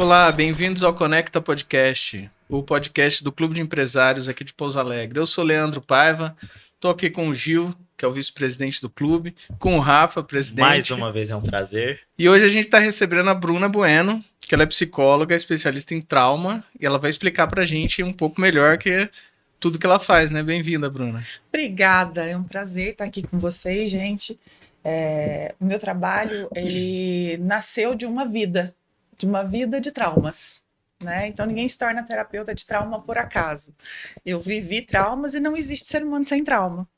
Olá, bem-vindos ao Conecta Podcast, o podcast do Clube de Empresários aqui de Pouso Alegre. Eu sou Leandro Paiva, estou aqui com o Gil, que é o vice-presidente do clube, com o Rafa, presidente. Mais uma vez é um prazer. E hoje a gente está recebendo a Bruna Bueno, que ela é psicóloga, especialista em trauma, e ela vai explicar para a gente um pouco melhor que tudo que ela faz, né? Bem-vinda, Bruna. Obrigada, é um prazer estar aqui com vocês, gente. O meu trabalho, ele nasceu de uma vida de traumas, né? Então ninguém se torna terapeuta de trauma por acaso. Eu vivi traumas e não existe ser humano sem trauma.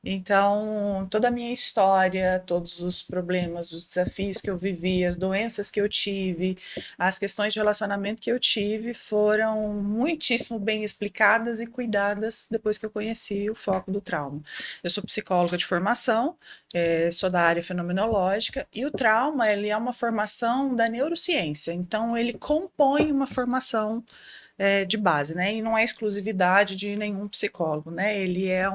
Então, toda a minha história, todos os problemas, os desafios que eu vivi, as doenças que eu tive, as questões de relacionamento que eu tive foram muitíssimo bem explicadas e cuidadas depois que eu conheci o foco do trauma. Eu sou psicóloga de formação, sou da área fenomenológica, e o trauma, ele é uma formação da neurociência, então ele compõe uma formação de base, né? E não é exclusividade de nenhum psicólogo, né? Ele é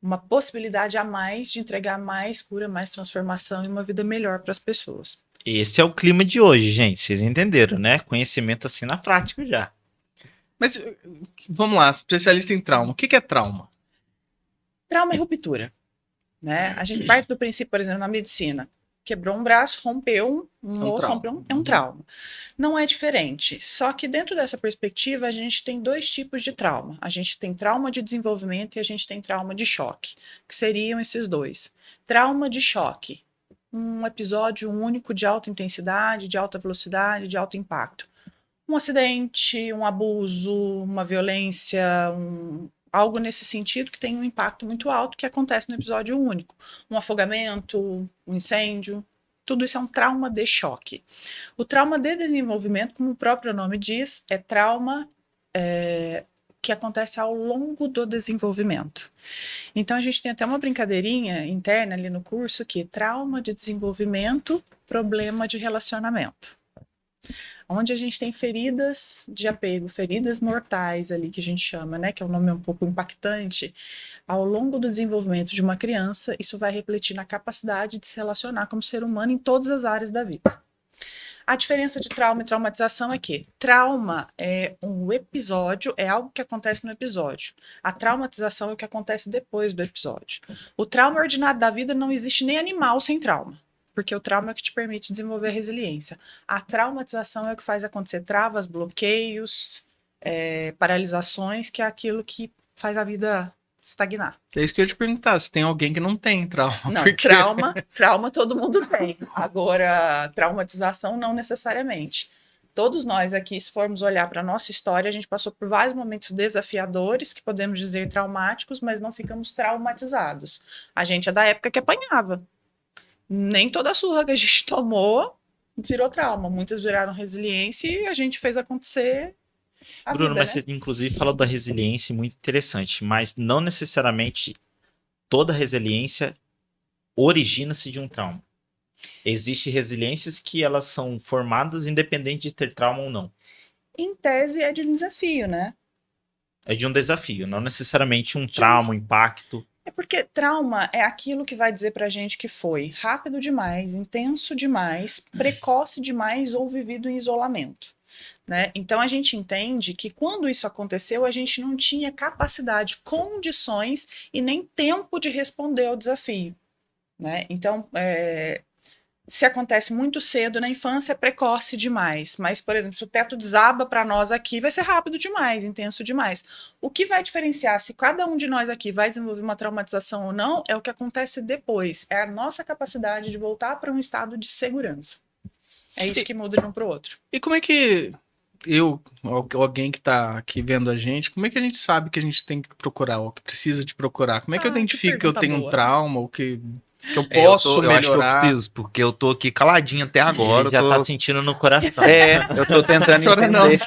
uma possibilidade a mais de entregar mais cura, mais transformação e uma vida melhor para as pessoas. Esse é o clima de hoje, gente. Vocês entenderam, né? Conhecimento assim na prática já. Mas vamos lá, especialista em trauma. O que é trauma? Trauma é ruptura, né? A gente parte do princípio, por exemplo, na medicina. Quebrou um braço, rompeu um osso, rompeu é um trauma. Não é diferente, só que dentro dessa perspectiva a gente tem dois tipos de trauma. A gente tem trauma de desenvolvimento e a gente tem trauma de choque, que seriam esses dois. Trauma de choque, um episódio único de alta intensidade, de alta velocidade, de alto impacto. Um acidente, um abuso, uma violência, algo nesse sentido que tem um impacto muito alto que acontece no episódio único. Um afogamento, um incêndio, tudo isso é um trauma de choque. O trauma de desenvolvimento, como o próprio nome diz, é trauma que acontece ao longo do desenvolvimento. Então a gente tem até uma brincadeirinha interna ali no curso que trauma de desenvolvimento, problema de relacionamento. Onde a gente tem feridas de apego, feridas mortais ali que a gente chama, né, que é um nome um pouco impactante, ao longo do desenvolvimento de uma criança, isso vai refletir na capacidade de se relacionar como ser humano em todas as áreas da vida. A diferença de trauma e traumatização é que trauma é um episódio, é algo que acontece no episódio. A traumatização é o que acontece depois do episódio. O trauma ordinário da vida não existe nem animal sem trauma. Porque o trauma é o que te permite desenvolver a resiliência. A traumatização é o que faz acontecer travas, bloqueios, paralisações, que é aquilo que faz a vida estagnar. É isso que eu ia te perguntar, se tem alguém que não tem trauma. Não, porque... trauma todo mundo tem. Agora, traumatização não necessariamente. Todos nós aqui, se formos olhar para a nossa história, a gente passou por vários momentos desafiadores, que podemos dizer traumáticos, mas não ficamos traumatizados. A gente é da época que apanhava. Nem toda a surra que a gente tomou virou trauma. Muitas viraram resiliência e a gente fez acontecer a Bruno, vida, mas né? você inclusive falou da resiliência, muito interessante, mas não necessariamente toda resiliência origina-se de um trauma. Existem resiliências que elas são formadas independente de ter trauma ou não. Em tese é de um desafio, né? É de um desafio, não necessariamente um trauma, um impacto. É porque trauma é aquilo que vai dizer pra gente que foi rápido demais, intenso demais, precoce demais ou vivido em isolamento, né? Então a gente entende que quando isso aconteceu, a gente não tinha capacidade, condições e nem tempo de responder ao desafio, né? Então, se acontece muito cedo na infância, é precoce demais. Mas, por exemplo, se o teto desaba para nós aqui, vai ser rápido demais, intenso demais. O que vai diferenciar se cada um de nós aqui vai desenvolver uma traumatização ou não é o que acontece depois. É a nossa capacidade de voltar para um estado de segurança. É isso que muda de um para o outro. E como é que alguém que está aqui vendo a gente, como é que a gente sabe que a gente tem que procurar, ou que precisa de procurar? Como é que eu identifico que eu tenho um trauma, ou que eu posso melhorar? Eu acho que eu preciso, porque eu tô aqui caladinho até agora. Ele já tá sentindo no coração. Eu tô tentando Chora entender.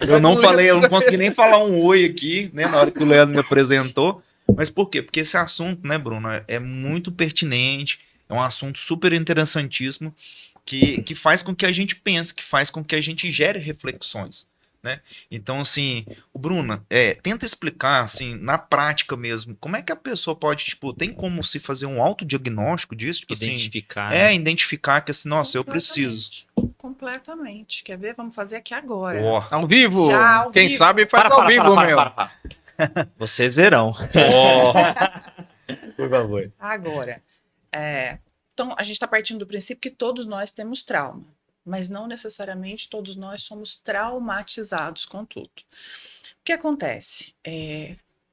Não. Eu não consegui nem falar um oi aqui, né, na hora que o Leandro me apresentou. Mas por quê? Porque esse assunto, né, Bruno, é muito pertinente, é um assunto super interessantíssimo, que faz com que a gente pense, que faz com que a gente gere reflexões, né? Então, assim, o Bruno, tenta explicar, assim, na prática mesmo, como é que a pessoa pode, tipo, tem como se fazer um autodiagnóstico disso? Tipo, Identificar. assim, identificar que, assim, nossa, eu preciso. Completamente. Quer ver? Vamos fazer aqui agora. Ao vivo? Já ao Quem vivo. sabe faz ao vivo, meu. Vocês verão. Por favor. Agora. Então, a gente está partindo do princípio que todos nós temos trauma, mas não necessariamente todos nós somos traumatizados com tudo. O que acontece?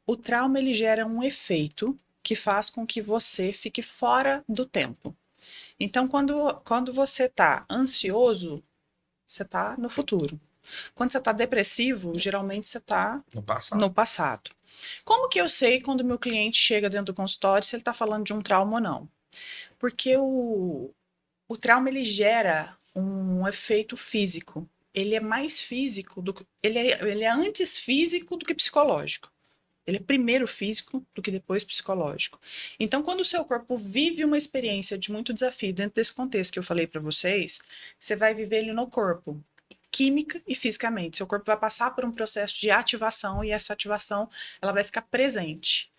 O trauma ele gera um efeito que faz com que você fique fora do tempo. Então, quando você está ansioso, você está no futuro. Quando você está depressivo, geralmente você está no passado. Como que eu sei quando meu cliente chega dentro do consultório se ele está falando de um trauma ou não? Porque o trauma ele gera um efeito físico. Ele é mais físico do que ele é antes físico do que psicológico. Ele é primeiro físico do que depois psicológico. Então, quando o seu corpo vive uma experiência de muito desafio dentro desse contexto que eu falei para vocês, você vai viver ele no corpo, química e fisicamente. Seu corpo vai passar por um processo de ativação e essa ativação ela vai ficar presente.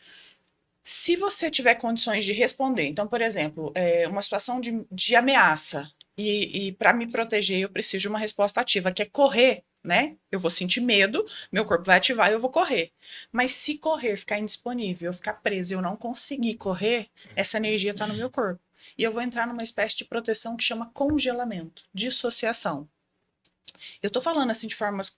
Se você tiver condições de responder, então, por exemplo, uma situação de ameaça e para me proteger eu preciso de uma resposta ativa, que é correr, né? Eu vou sentir medo, meu corpo vai ativar e eu vou correr. Mas se correr, ficar indisponível, eu ficar preso e eu não conseguir correr, essa energia está no meu corpo. E eu vou entrar numa espécie de proteção que chama congelamento, dissociação. Eu estou falando assim de formas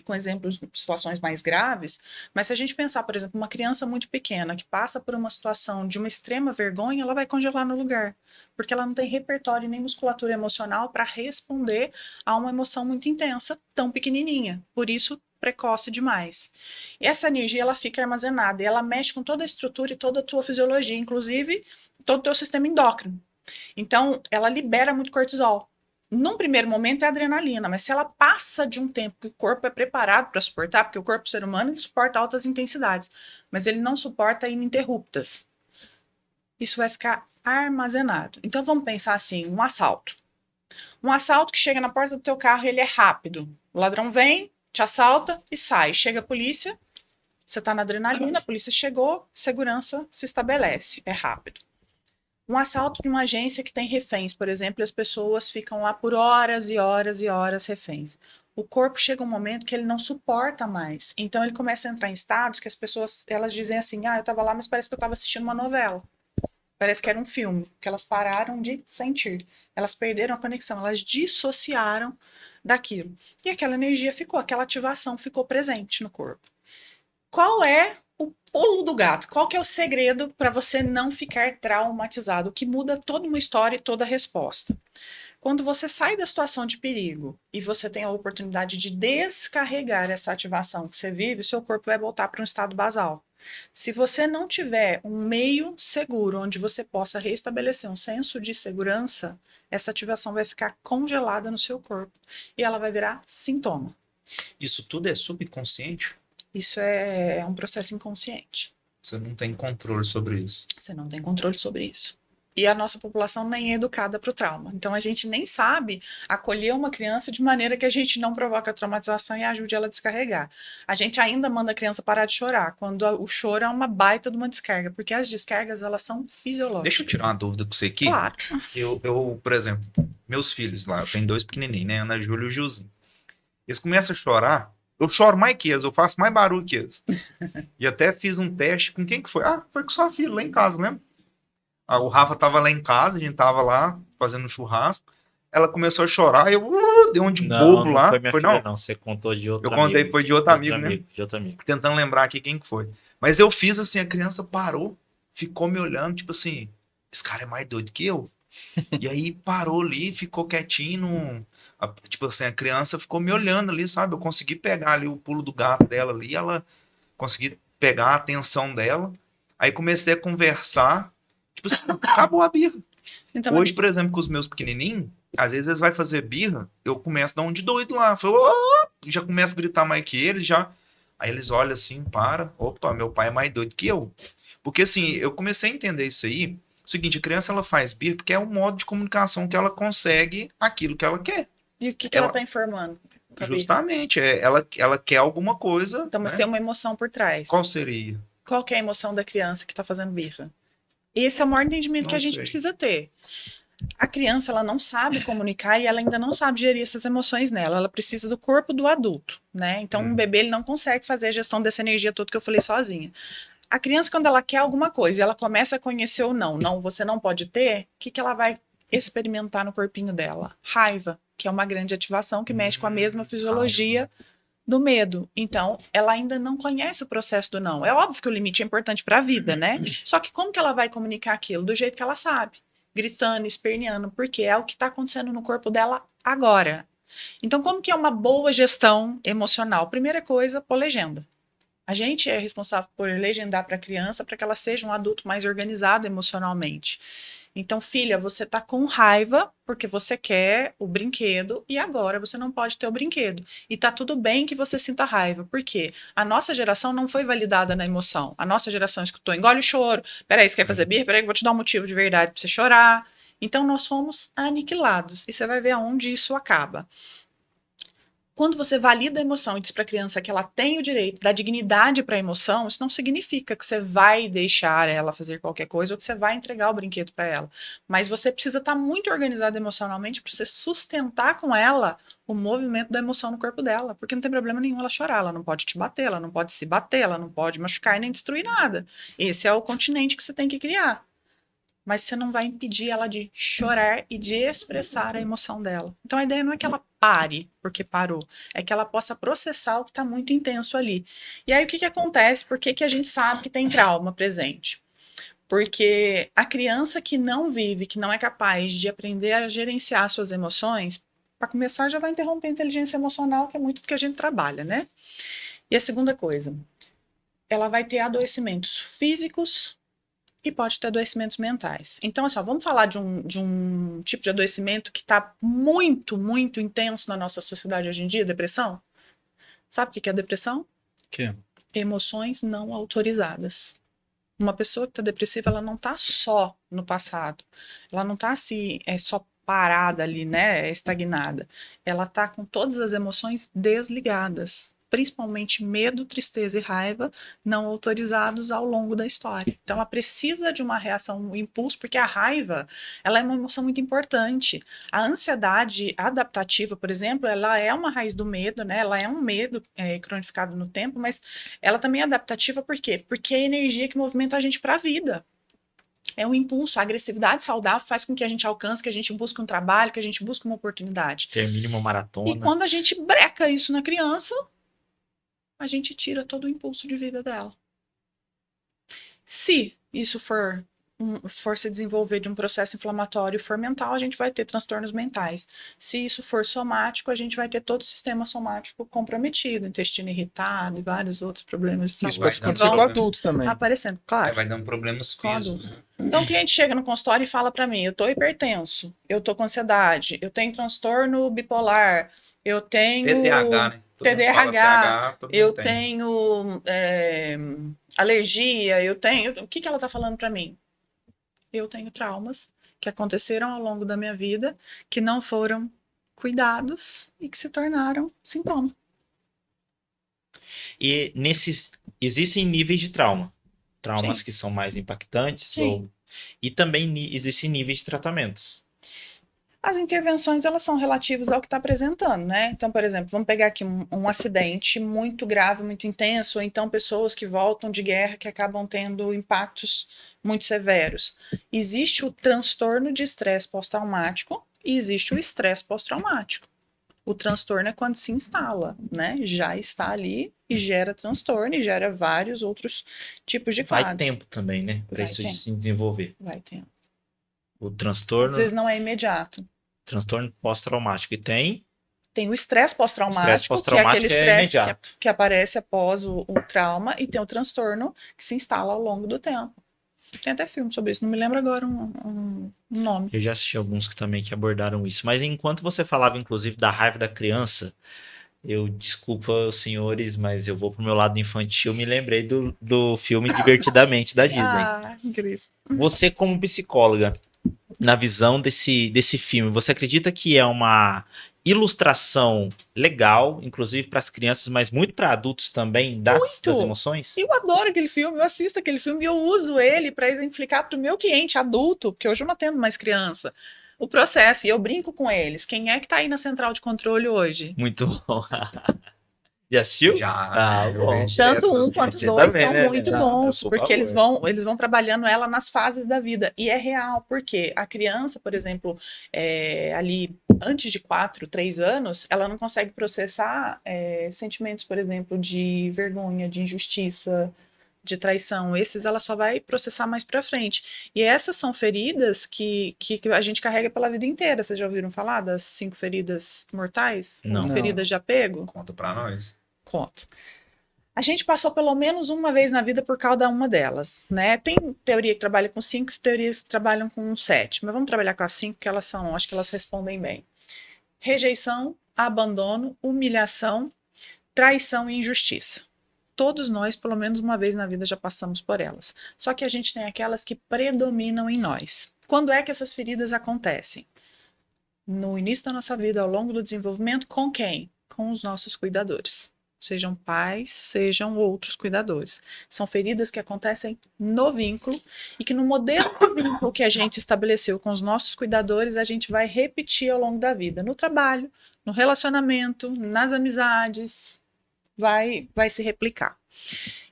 com exemplos de situações mais graves, mas se a gente pensar, por exemplo, uma criança muito pequena que passa por uma situação de uma extrema vergonha, ela vai congelar no lugar, porque ela não tem repertório nem musculatura emocional para responder a uma emoção muito intensa, tão pequenininha, por isso precoce demais. E essa energia ela fica armazenada e ela mexe com toda a estrutura e toda a tua fisiologia, inclusive todo o teu sistema endócrino. Então, ela libera muito cortisol. Num primeiro momento é adrenalina, mas se ela passa de um tempo que o corpo é preparado para suportar, porque o corpo ser humano ele suporta altas intensidades, mas ele não suporta ininterruptas. Isso vai ficar armazenado. Então vamos pensar assim, um assalto. Um assalto que chega na porta do teu carro e ele é rápido. O ladrão vem, te assalta e sai. Chega a polícia, você está na adrenalina, a polícia chegou, segurança se estabelece, é rápido. Um assalto de uma agência que tem reféns, por exemplo, e as pessoas ficam lá por horas e horas e horas reféns. O corpo chega um momento que ele não suporta mais. Então ele começa a entrar em estados que as pessoas, elas dizem assim, eu estava lá, mas parece que eu estava assistindo uma novela. Parece que era um filme, que elas pararam de sentir. Elas perderam a conexão, elas dissociaram daquilo. E aquela energia ficou, aquela ativação ficou presente no corpo. Qual é o pulo do gato? Qual que é o segredo para você não ficar traumatizado? O que muda toda uma história e toda a resposta. Quando você sai da situação de perigo e você tem a oportunidade de descarregar essa ativação que você vive, o seu corpo vai voltar para um estado basal. Se você não tiver um meio seguro onde você possa restabelecer um senso de segurança, essa ativação vai ficar congelada no seu corpo e ela vai virar sintoma. Isso tudo é subconsciente? Isso é um processo inconsciente. Você não tem controle sobre isso. Você não tem controle sobre isso. E a nossa população nem é educada para o trauma. Então, a gente nem sabe acolher uma criança de maneira que a gente não provoca traumatização e ajude ela a descarregar. A gente ainda manda a criança parar de chorar, quando o choro é uma baita de uma descarga, porque as descargas, elas são fisiológicas. Deixa eu tirar uma dúvida com você aqui. Claro. Eu, por exemplo, meus filhos lá, eu tenho 2 pequenininhos, né? Ana Júlia e o Gilzinho. Eles começam a chorar, eu choro mais que eles, eu faço mais barulho que eles. E até fiz um teste com quem que foi? Foi com sua filha lá em casa, lembra? O Rafa tava lá em casa, a gente tava lá fazendo um churrasco. Ela começou a chorar, eu dei um de bobo não lá. Foi minha filha, não, você contou de outro amigo. Eu contei, foi de outro amigo, né? De outro amigo. Tentando lembrar aqui quem que foi. Mas eu fiz assim, a criança parou, ficou me olhando, tipo assim, esse cara é mais doido que eu. E aí parou ali, ficou quietinho. Tipo assim, a criança ficou me olhando ali, sabe? Eu consegui pegar ali o pulo do gato dela ali, ela consegui pegar a atenção dela. Aí comecei a conversar. Tipo assim, acabou a birra. Então, Hoje, por exemplo, com os meus pequenininhos, às vezes eles vão fazer birra, eu começo a dar um de doido lá. Já começo a gritar mais que eles, já. Aí eles olham assim, opa, meu pai é mais doido que eu. Porque assim, eu comecei a entender isso aí. O seguinte, a criança ela faz birra porque é um modo de comunicação que ela consegue aquilo que ela quer. E o que ela tá informando? Justamente, ela quer alguma coisa. Então, mas né? tem uma emoção por trás. Qual seria? Qual que é a emoção da criança que tá fazendo birra? Esse é o maior entendimento que a gente precisa ter. A criança, ela não sabe comunicar e ela ainda não sabe gerir essas emoções nela. Ela precisa do corpo do adulto, né? Então, um bebê, ele não consegue fazer a gestão dessa energia toda que eu falei sozinha. A criança, quando ela quer alguma coisa e ela começa a conhecer o não, você não pode ter, o que ela vai experimentar no corpinho dela? Raiva, que é uma grande ativação que mexe com a mesma fisiologia do medo. Então, ela ainda não conhece o processo do não. É óbvio que o limite é importante para a vida, né? Só que como que ela vai comunicar aquilo? Do jeito que ela sabe. Gritando, esperneando, porque é o que está acontecendo no corpo dela agora. Então, como que é uma boa gestão emocional? Primeira coisa, pôr legenda. A gente é responsável por legendar para a criança para que ela seja um adulto mais organizado emocionalmente. Então, filha, você tá com raiva porque você quer o brinquedo e agora você não pode ter o brinquedo. E tá tudo bem que você sinta raiva. Por quê? A nossa geração não foi validada na emoção. A nossa geração escutou, engole o choro. Peraí, você quer fazer birra? Peraí, que eu vou te dar um motivo de verdade para você chorar. Então, nós fomos aniquilados. E você vai ver aonde isso acaba. Quando você valida a emoção e diz para a criança que ela tem o direito da dignidade para a emoção, isso não significa que você vai deixar ela fazer qualquer coisa ou que você vai entregar o brinquedo para ela. Mas você precisa estar muito organizado emocionalmente para você sustentar com ela o movimento da emoção no corpo dela. Porque não tem problema nenhum ela chorar, ela não pode te bater, ela não pode se bater, ela não pode machucar e nem destruir nada. Esse é o continente que você tem que criar. Mas você não vai impedir ela de chorar e de expressar a emoção dela. Então a ideia não é que ela pare porque parou, é que ela possa processar o que está muito intenso ali. E aí o que acontece? Por que a gente sabe que tem trauma presente? Porque a criança que não vive, que não é capaz de aprender a gerenciar suas emoções, para começar já vai interromper a inteligência emocional, que é muito do que a gente trabalha, né? E a segunda coisa, ela vai ter adoecimentos físicos e pode ter adoecimentos mentais. Então, assim, ó, vamos falar de um tipo de adoecimento que está muito, muito intenso na nossa sociedade hoje em dia, depressão? Sabe o que é depressão? Que? Emoções não autorizadas. Uma pessoa que está depressiva, ela não está só no passado. Ela não está assim, só parada ali, né, estagnada. Ela está com todas as emoções desligadas. Principalmente medo, tristeza e raiva não autorizados ao longo da história. Então ela precisa de uma reação, um impulso, porque a raiva, ela é uma emoção muito importante. A ansiedade adaptativa, por exemplo, ela é uma raiz do medo, né? Ela é um medo cronificado no tempo, mas ela também é adaptativa por quê? Porque é a energia que movimenta a gente para a vida. É um impulso, a agressividade saudável faz com que a gente alcance, que a gente busque um trabalho, que a gente busque uma oportunidade. Termine uma maratona. E quando a gente breca isso na criança, a gente tira todo o impulso de vida dela. Se isso for se desenvolver de um processo inflamatório e for mental, a gente vai ter transtornos mentais. Se isso for somático, a gente vai ter todo o sistema somático comprometido, intestino irritado e vários outros problemas de saúde. Isso pode acontecer com adultos também. Aparecendo, claro. Vai dando problemas físicos. Então o cliente chega no consultório e fala para mim, eu tô hipertenso, eu tô com ansiedade, eu tenho transtorno bipolar, eu tenho TDAH, né? TDAH, eu tenho alergia, eu tenho... O que ela tá falando para mim? Eu tenho traumas que aconteceram ao longo da minha vida, que não foram cuidados e que se tornaram sintoma. E existem níveis de trauma. Traumas Sim. que são mais impactantes. Sim. E também existem níveis de tratamentos. As intervenções, elas são relativas ao que está apresentando, né? Então, por exemplo, vamos pegar aqui um acidente muito grave, muito intenso, ou então pessoas que voltam de guerra que acabam tendo impactos muito severos. Existe o transtorno de estresse pós-traumático e existe o estresse pós-traumático. O transtorno é quando se instala, né? Já está ali e gera transtorno e gera vários outros tipos de quadros. Vai tempo também, né? Para isso se desenvolver. Vai tempo. O transtorno... Às vezes não é imediato. Transtorno pós-traumático. E tem o estresse pós-traumático, que é aquele estresse que aparece após o trauma, e tem o transtorno que se instala ao longo do tempo. Tem até filme sobre isso, não me lembro agora um nome. Eu já assisti alguns que abordaram isso. Mas enquanto você falava, inclusive, da raiva da criança, desculpa os senhores, mas eu vou pro meu lado infantil, me lembrei do filme Divertidamente, da Disney. Ah, incrível. Você, como psicóloga, na visão desse filme, você acredita que é uma ilustração legal, inclusive para as crianças, mas muito para adultos também, das emoções? Eu adoro aquele filme, eu assisto aquele filme e eu uso ele para exemplificar para o meu cliente adulto, porque hoje eu não atendo mais criança. o processo. E eu brinco com eles. Quem é que tá aí na central de controle hoje? Muito bom. Já assistiu? Já. Ah, bom. Tanto um quanto os Você dois também, são né, muito Renan? bons, Por porque favor. eles vão trabalhando ela nas fases da vida. E é real, porque a criança, por exemplo, ali antes de 4, 3 anos, ela não consegue processar sentimentos, por exemplo, de vergonha, de injustiça, de traição. Esses ela só vai processar mais pra frente. E essas são feridas que a gente carrega pela vida inteira. Vocês já ouviram falar das 5 feridas mortais? Ou Não. feridas de apego? Conta pra nós. Conto. A gente passou pelo menos uma vez na vida por cada uma delas, né? Tem teoria que trabalha com 5, teorias que trabalham com 7, mas vamos trabalhar com as 5, que elas são, acho que elas respondem bem. Rejeição, abandono, humilhação, traição e injustiça. Todos nós, pelo menos uma vez na vida, já passamos por elas. Só que a gente tem aquelas que predominam em nós. Quando é que essas feridas acontecem? No início da nossa vida, ao longo do desenvolvimento, com quem? Com os nossos cuidadores. Sejam pais, sejam outros cuidadores. São feridas que acontecem no vínculo e que no modelo de vínculo que a gente estabeleceu com os nossos cuidadores, a gente vai repetir ao longo da vida. No trabalho, no relacionamento, nas amizades, vai se replicar.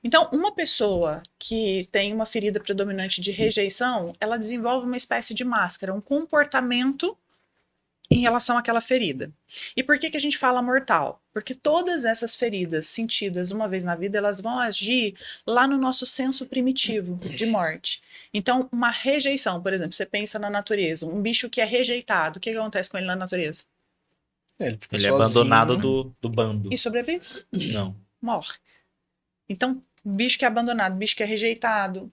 Então, uma pessoa que tem uma ferida predominante de rejeição, ela desenvolve uma espécie de máscara, um comportamento em relação àquela ferida. E por que a gente fala mortal? Porque todas essas feridas sentidas uma vez na vida, elas vão agir lá no nosso senso primitivo de morte. Então, uma rejeição, por exemplo, você pensa na natureza, um bicho que é rejeitado, o que acontece com ele na natureza? Ele fica Ele é sozinho. abandonado do bando. E sobrevive? Não. Morre. Então, bicho que é abandonado, bicho que é rejeitado,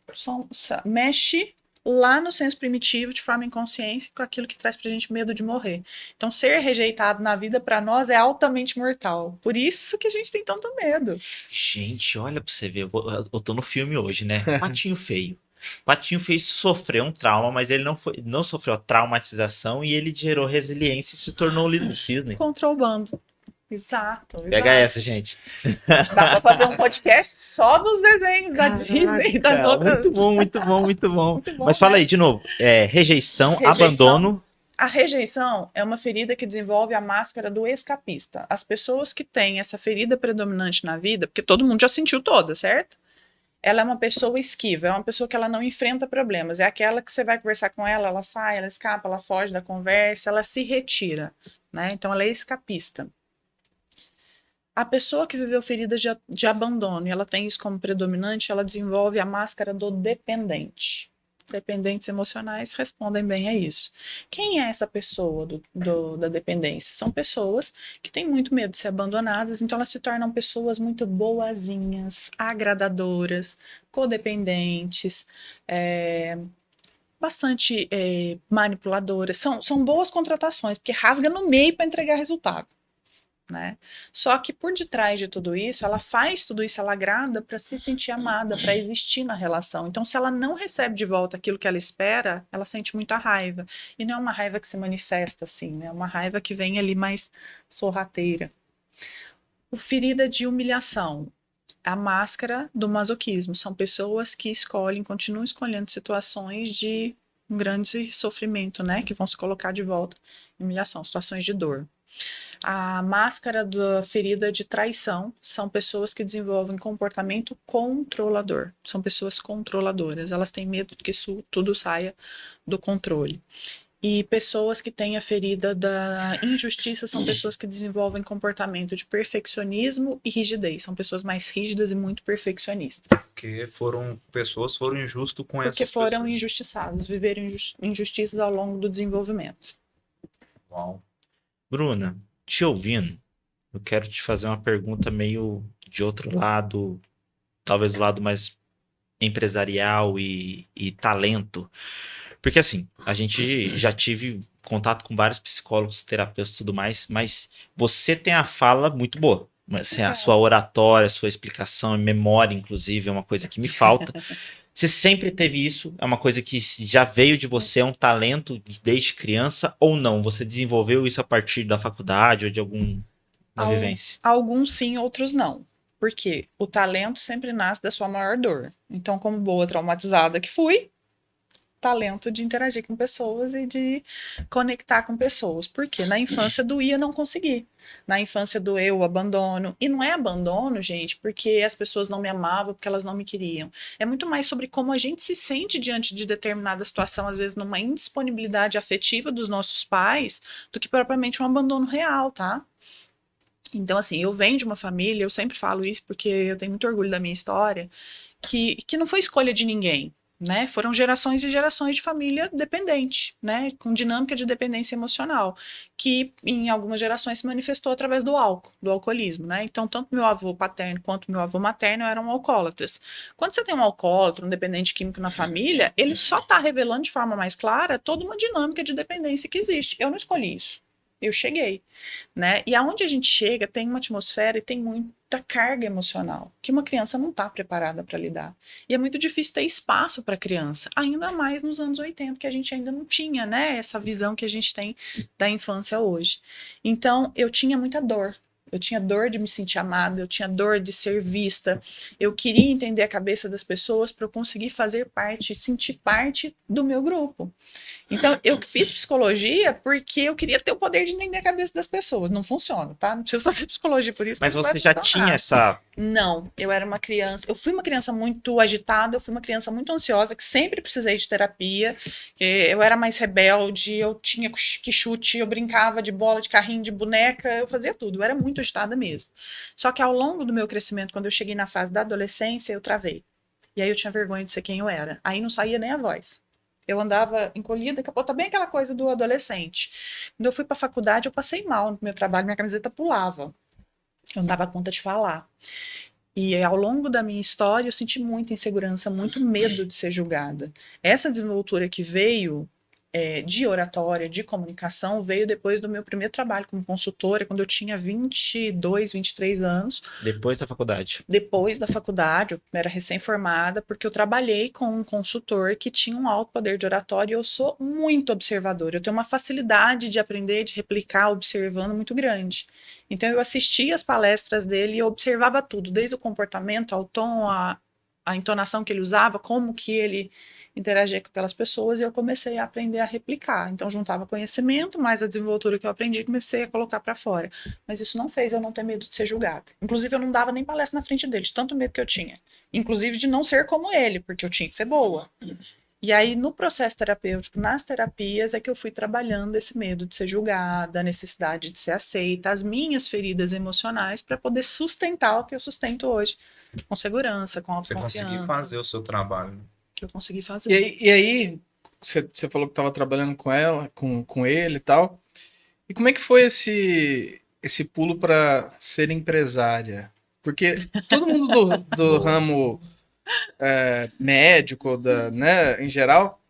mexe lá no senso primitivo, de forma inconsciente, com aquilo que traz pra gente medo de morrer. Então, ser rejeitado na vida pra nós é altamente mortal. Por isso que a gente tem tanto medo. Gente, olha pra você ver. Eu tô no filme hoje, né? Patinho Feio. Patinho Feio sofreu um trauma, mas ele não sofreu a traumatização e ele gerou resiliência e se tornou o Little Cisne. Contra o bando. Exato. Pega essa, gente. Dá pra fazer um podcast só dos desenhos da Disney e das outras. Muito bom, muito bom, muito bom. Muito bom, Mas fala né? aí, de novo. Rejeição, Rejeição. abandono. A rejeição é uma ferida que desenvolve a máscara do escapista. As pessoas que têm essa ferida predominante na vida, porque todo mundo já sentiu toda, certo? Ela é uma pessoa esquiva, é uma pessoa que ela não enfrenta problemas. É aquela que você vai conversar com ela, ela sai, ela escapa, ela foge da conversa, ela se retira, né? Então ela é escapista. A pessoa que viveu feridas de abandono e ela tem isso como predominante, ela desenvolve a máscara do dependente. Dependentes emocionais respondem bem a isso. Quem é essa pessoa da dependência? São pessoas que têm muito medo de ser abandonadas, então elas se tornam pessoas muito boazinhas, agradadoras, codependentes, bastante manipuladoras. São boas contratações, porque rasga no meio para entregar resultado. Né? Só que por detrás de tudo isso, ela faz tudo isso, ela agrada para se sentir amada, para existir na relação. Então, se ela não recebe de volta aquilo que ela espera, ela sente muita raiva. E não é uma raiva que se manifesta assim, né? É uma raiva que vem ali mais sorrateira. O ferida de humilhação, a máscara do masoquismo. São pessoas que continuam escolhendo situações de um grande sofrimento, né? Que vão se colocar de volta em humilhação, situações de dor. A máscara da ferida de traição são pessoas que desenvolvem comportamento controlador. São pessoas controladoras. Elas têm medo que isso tudo saia do controle. E pessoas que têm a ferida da injustiça são pessoas que desenvolvem comportamento de perfeccionismo e rigidez. São pessoas mais rígidas e muito perfeccionistas. Porque pessoas foram injustas com essas pessoas. Porque foram injustiçadas, viveram injustiças ao longo do desenvolvimento. Uau. Bruna, te ouvindo, eu quero te fazer uma pergunta meio de outro lado, talvez do lado mais empresarial e talento. Porque assim, a gente já tive contato com vários psicólogos, terapeutas e tudo mais, mas você tem a fala muito boa. Assim, a sua oratória, a sua explicação, a memória, inclusive, é uma coisa que me falta. Você sempre teve isso? É uma coisa que já veio de você, é um talento desde criança ou não? Você desenvolveu isso a partir da faculdade ou de alguma vivência? Alguns sim, outros não. Porque o talento sempre nasce da sua maior dor. Então, como boa traumatizada que fui, talento de interagir com pessoas e de conectar com pessoas. Porque na infância doía não conseguir. Na infância doeu o abandono. E não é abandono, gente, porque as pessoas não me amavam, porque elas não me queriam. É muito mais sobre como a gente se sente diante de determinada situação, às vezes numa indisponibilidade afetiva dos nossos pais, do que propriamente um abandono real, tá? Então, assim, eu venho de uma família, eu sempre falo isso porque eu tenho muito orgulho da minha história, que não foi escolha de ninguém, né? Foram gerações e gerações de família dependente, né? Com dinâmica de dependência emocional, que em algumas gerações se manifestou através do álcool, do alcoolismo, né? Então, tanto meu avô paterno quanto meu avô materno eram alcoólatras. Quando você tem um alcoólatra, um dependente químico na família, ele só está revelando de forma mais clara toda uma dinâmica de dependência que existe. Eu não escolhi isso. Eu cheguei, né? E aonde a gente chega tem uma atmosfera e tem muita carga emocional que uma criança não está preparada para lidar. E é muito difícil ter espaço para criança, ainda mais nos anos 80, que a gente ainda não tinha, né? Essa visão que a gente tem da infância hoje. Então, eu tinha muita dor. Eu tinha dor de me sentir amada, eu tinha dor de ser vista. Eu queria entender a cabeça das pessoas para eu conseguir fazer parte, sentir parte do meu grupo. Então, eu fiz psicologia porque eu queria ter o poder de entender a cabeça das pessoas. Não funciona, tá? Não precisa fazer psicologia por isso. Mas você já tinha essa... Não, eu era uma criança... Eu fui uma criança muito agitada, eu fui uma criança muito ansiosa, que sempre precisei de terapia. Eu era mais rebelde, eu tinha que chute, eu brincava de bola, de carrinho, de boneca, eu fazia tudo. Eu era muito agitada mesmo. Só que ao longo do meu crescimento, quando eu cheguei na fase da adolescência, eu travei. E aí eu tinha vergonha de ser quem eu era. Aí não saía nem a voz. Eu andava encolhida, acabou também aquela coisa do adolescente. Quando eu fui para a faculdade, eu passei mal no meu trabalho, minha camiseta pulava. Eu não dava conta de falar. E ao longo da minha história, eu senti muita insegurança, muito medo de ser julgada. Essa desenvoltura que veio de oratória, de comunicação, veio depois do meu primeiro trabalho como consultora, quando eu tinha 22, 23 anos. Depois da faculdade? Depois da faculdade, eu era recém-formada, porque eu trabalhei com um consultor que tinha um alto poder de oratória e eu sou muito observadora. Eu tenho uma facilidade de aprender, de replicar, observando muito grande. Então, eu assistia as palestras dele e eu observava tudo, desde o comportamento, ao tom, a entonação que ele usava, como que ele interagia com aquelas pessoas, e eu comecei a aprender a replicar. Então, juntava conhecimento, mais a desenvoltura que eu aprendi, comecei a colocar para fora. Mas isso não fez eu não ter medo de ser julgada. Inclusive, eu não dava nem palestra na frente dele, de tanto medo que eu tinha. Inclusive, de não ser como ele, porque eu tinha que ser boa. E aí, no processo terapêutico, nas terapias, é que eu fui trabalhando esse medo de ser julgada, a necessidade de ser aceita, as minhas feridas emocionais, para poder sustentar o que eu sustento hoje, com segurança, com autoconfiança. Você conseguir fazer o seu trabalho. Eu consegui fazer. E aí você falou que estava trabalhando com ela, com ele e tal. E como é que foi esse pulo para ser empresária? Porque todo mundo do ramo médico, né, em geral,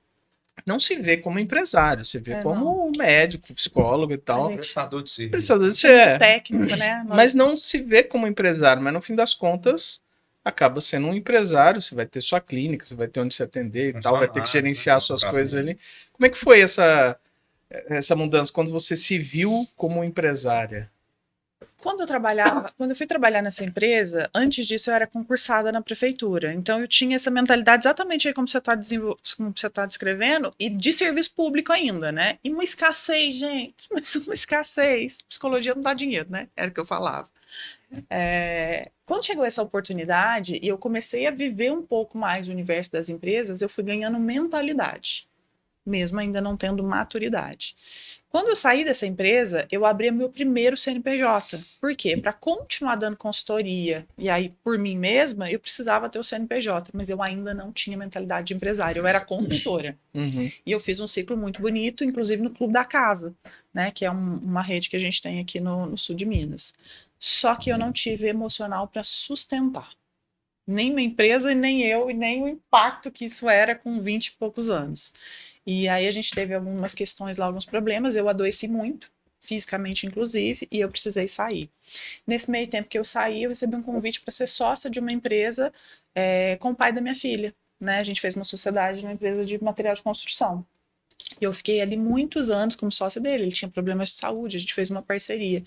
não se vê como empresário, se vê como médico, psicólogo e tal. Prestador de serviço. Prestador de serviço. Técnico, né? Mas não se vê como empresário, mas no fim das contas acaba sendo um empresário, você vai ter sua clínica, você vai ter onde se atender e tal, vai ter que gerenciar suas coisas ali. Como é que foi essa mudança quando você se viu como empresária? Quando eu fui trabalhar nessa empresa, antes disso eu era concursada na prefeitura. Então eu tinha essa mentalidade exatamente aí como você está descrevendo, e de serviço público ainda, né? E uma escassez, gente, mas uma escassez. Psicologia não dá dinheiro, né? Era o que eu falava. Quando chegou essa oportunidade e eu comecei a viver um pouco mais o universo das empresas, eu fui ganhando mentalidade, mesmo ainda não tendo maturidade. Quando eu saí dessa empresa, eu abri meu primeiro CNPJ. Por quê? Para continuar dando consultoria, e aí por mim mesma, eu precisava ter o CNPJ, mas eu ainda não tinha mentalidade de empresária, eu era consultora. Uhum. E eu fiz um ciclo muito bonito, inclusive no Clube da Casa, né, que é uma rede que a gente tem aqui no sul de Minas. Só que eu não tive emocional para sustentar. Nem minha empresa, nem eu, e nem o impacto que isso era com 20 e poucos anos. E aí a gente teve algumas questões lá, alguns problemas, eu adoeci muito, fisicamente inclusive, e eu precisei sair. Nesse meio tempo que eu saí, eu recebi um convite para ser sócia de uma empresa com o pai da minha filha, né? A gente fez uma sociedade numa empresa de material de construção. Eu fiquei ali muitos anos como sócia dele, ele tinha problemas de saúde, a gente fez uma parceria.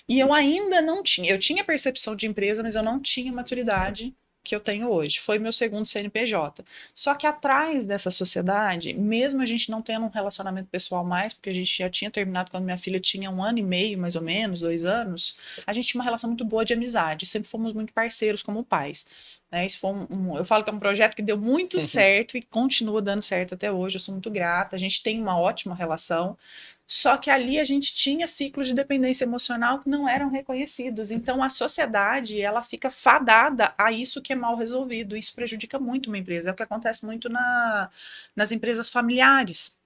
E eu ainda não tinha, eu tinha percepção de empresa, mas eu não tinha maturidade que eu tenho hoje. Foi meu segundo CNPJ. Só que atrás dessa sociedade, mesmo a gente não tendo um relacionamento pessoal mais, porque a gente já tinha terminado quando minha filha tinha 1 ano e meio, mais ou menos, 2 anos, a gente tinha uma relação muito boa de amizade. Sempre fomos muito parceiros como pais. Né? Isso foi eu falo que é um projeto que deu muito certo e continua dando certo até hoje. Eu sou muito grata. A gente tem uma ótima relação. Só que ali a gente tinha ciclos de dependência emocional que não eram reconhecidos. Então a sociedade, ela fica fadada a isso que é mal resolvido. Isso prejudica muito uma empresa. É o que acontece muito nas empresas familiares.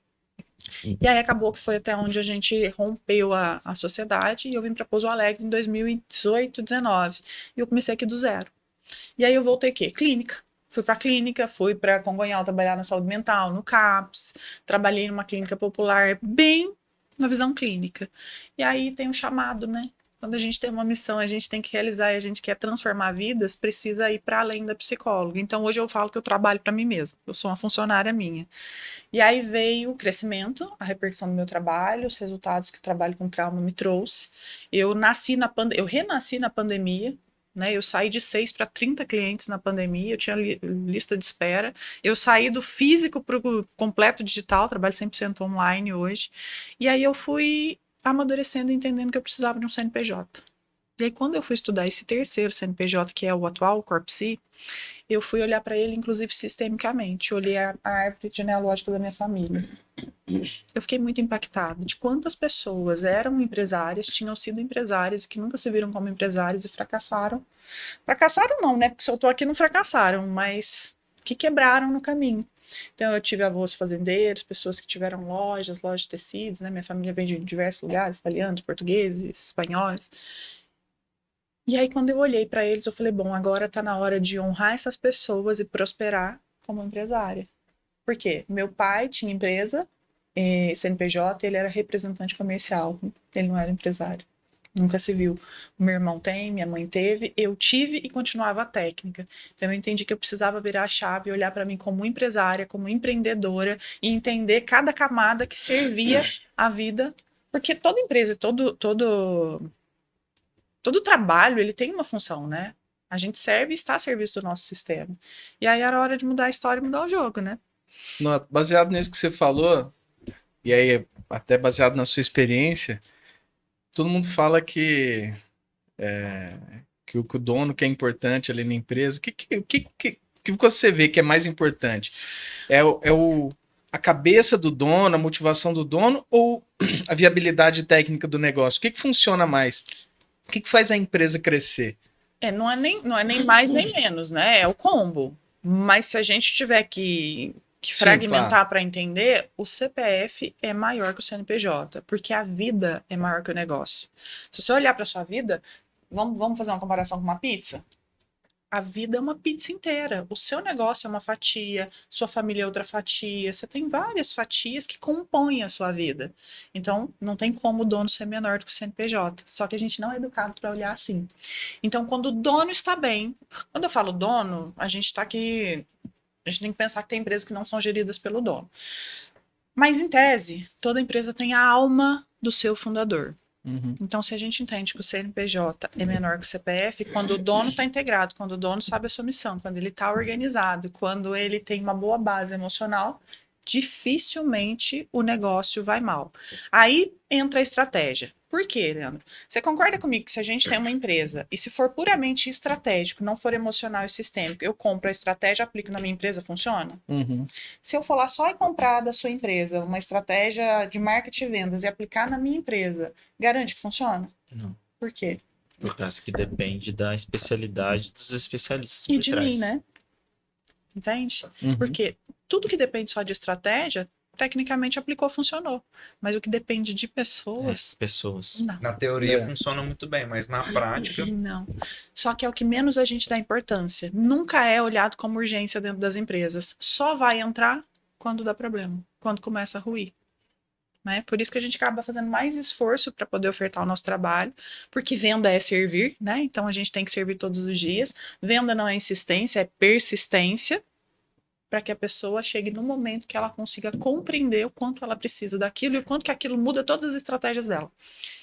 E aí acabou que foi até onde a gente rompeu a sociedade e eu vim para Pouso Alegre em 2018, 19. E eu comecei aqui do zero. E aí eu voltei o quê? Clínica. Fui para clínica, fui para Congonhal trabalhar na saúde mental, no CAPS. Trabalhei numa clínica popular bem na visão clínica. E aí tem um chamado, né? Quando a gente tem uma missão, a gente tem que realizar e a gente quer transformar vidas, precisa ir para além da psicóloga. Então hoje eu falo que eu trabalho para mim mesma. Eu sou uma funcionária minha. E aí veio o crescimento, a repercussão do meu trabalho, os resultados que o trabalho com trauma me trouxe. Eu renasci na pandemia. Né, eu saí de 6 para 30 clientes na pandemia, eu tinha lista de espera. Eu saí do físico para o completo digital, trabalho 100% online hoje. E aí eu fui amadurecendo e entendendo que eu precisava de um CNPJ. E aí quando eu fui estudar esse terceiro CNPJ, que é o atual, o Corpsi, eu fui olhar para ele, inclusive, sistemicamente. Olhei a árvore genealógica da minha família. Eu fiquei muito impactada de quantas pessoas eram empresárias, tinham sido empresárias e que nunca se viram como empresárias e fracassaram. Fracassaram não, né? Porque se eu tô aqui não fracassaram, mas que quebraram no caminho. Então eu tive avós fazendeiros, pessoas que tiveram lojas de tecidos, né? Minha família vem de diversos lugares, italianos, portugueses, espanhóis. E aí quando eu olhei para eles, eu falei, bom, agora tá na hora de honrar essas pessoas e prosperar como empresária. Por quê? Meu pai tinha empresa, CNPJ, ele era representante comercial, ele não era empresário. Nunca se viu. O meu irmão tem, minha mãe teve, eu tive e continuava a técnica. Então eu entendi que eu precisava virar a chave, olhar para mim como empresária, como empreendedora e entender cada camada que servia a vida, porque toda empresa, todo trabalho, ele tem uma função, né? A gente serve e está a serviço do nosso sistema. E aí era hora de mudar a história e mudar o jogo, né? Baseado nisso que você falou, e aí até baseado na sua experiência, todo mundo fala que o dono que é importante ali na empresa. O que você vê que é mais importante? A cabeça do dono, a motivação do dono ou a viabilidade técnica do negócio? O que funciona mais? O que faz a empresa crescer? Não é nem mais nem menos, né? É o combo. Mas se a gente tiver que fragmentar para entender, o CPF é maior que o CNPJ, porque a vida é maior que o negócio. Se você olhar para sua vida, vamos fazer uma comparação com uma pizza? A vida é uma pizza inteira. O seu negócio é uma fatia, sua família é outra fatia. Você tem várias fatias que compõem a sua vida. Então, não tem como o dono ser menor do que o CNPJ. Só que a gente não é educado para olhar assim. Então, quando o dono está bem, quando eu falo dono, a gente está aqui. A gente tem que pensar que tem empresas que não são geridas pelo dono. Mas, em tese, toda empresa tem a alma do seu fundador. Uhum. Então, se a gente entende que o CNPJ é menor que o CPF, quando o dono está integrado, quando o dono sabe a sua missão, quando ele está organizado, quando ele tem uma boa base emocional, dificilmente o negócio vai mal. Aí entra a estratégia. Por quê, Leandro? Você concorda comigo que se a gente tem uma empresa e se for puramente estratégico, não for emocional e sistêmico, eu compro a estratégia, aplico na minha empresa, funciona? Uhum. Se eu for lá só e comprar da sua empresa uma estratégia de marketing e vendas e aplicar na minha empresa, garante que funciona? Não. Por quê? Por causa que depende da especialidade dos especialistas E por de trás. mim, né? Entende? Uhum. Porque tudo que depende só de estratégia, tecnicamente aplicou, funcionou. Mas o que depende de pessoas... pessoas. Não. Na teoria funciona muito bem, mas na prática... Não. Só que é o que menos a gente dá importância. Nunca é olhado como urgência dentro das empresas. Só vai entrar quando dá problema, quando começa a ruir. Né? Por isso que a gente acaba fazendo mais esforço para poder ofertar o nosso trabalho, porque venda é servir, né? Então a gente tem que servir todos os dias. Venda não é insistência, é persistência, para que a pessoa chegue no momento que ela consiga compreender o quanto ela precisa daquilo e o quanto que aquilo muda todas as estratégias dela.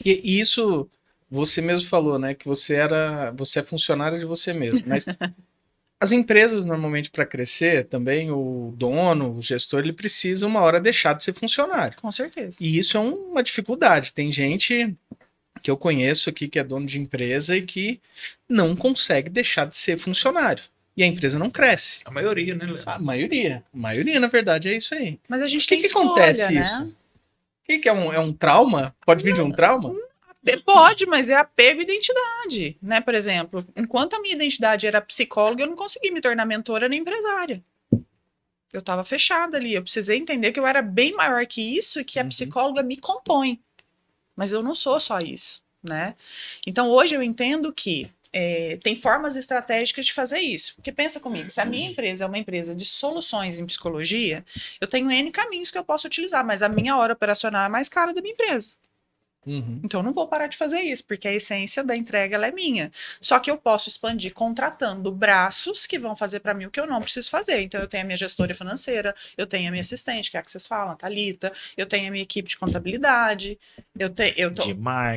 E isso você mesmo falou, né? Que você é funcionária de você mesmo. Mas As empresas, normalmente, para crescer, também o dono, o gestor, ele precisa uma hora deixar de ser funcionário. Com certeza. E isso é uma dificuldade. Tem gente que eu conheço aqui que é dono de empresa e que não consegue deixar de ser funcionário. E a empresa não cresce. A maioria, né? A maioria, na verdade, é isso aí. Mas a gente Por tem que escolha, acontece né? isso? O que é um trauma? Pode vir de um trauma? Pode, mas é apego e identidade, né? Por exemplo, enquanto a minha identidade era psicóloga, eu não consegui me tornar mentora nem empresária. Eu estava fechada ali. Eu precisei entender que eu era bem maior que isso e que a psicóloga me compõe. Mas eu não sou só isso, né? Então, hoje eu entendo que tem formas estratégicas de fazer isso. Porque pensa comigo, se a minha empresa é uma empresa de soluções em psicologia, eu tenho N caminhos que eu posso utilizar, mas a minha hora operacional é mais cara da minha empresa. Então eu não vou parar de fazer isso, porque a essência da entrega ela é minha. Só que eu posso expandir contratando braços que vão fazer para mim o que eu não preciso fazer. Então eu tenho a minha gestora financeira, eu tenho a minha assistente, que é a que vocês falam, a Thalita, eu tenho a minha equipe de contabilidade,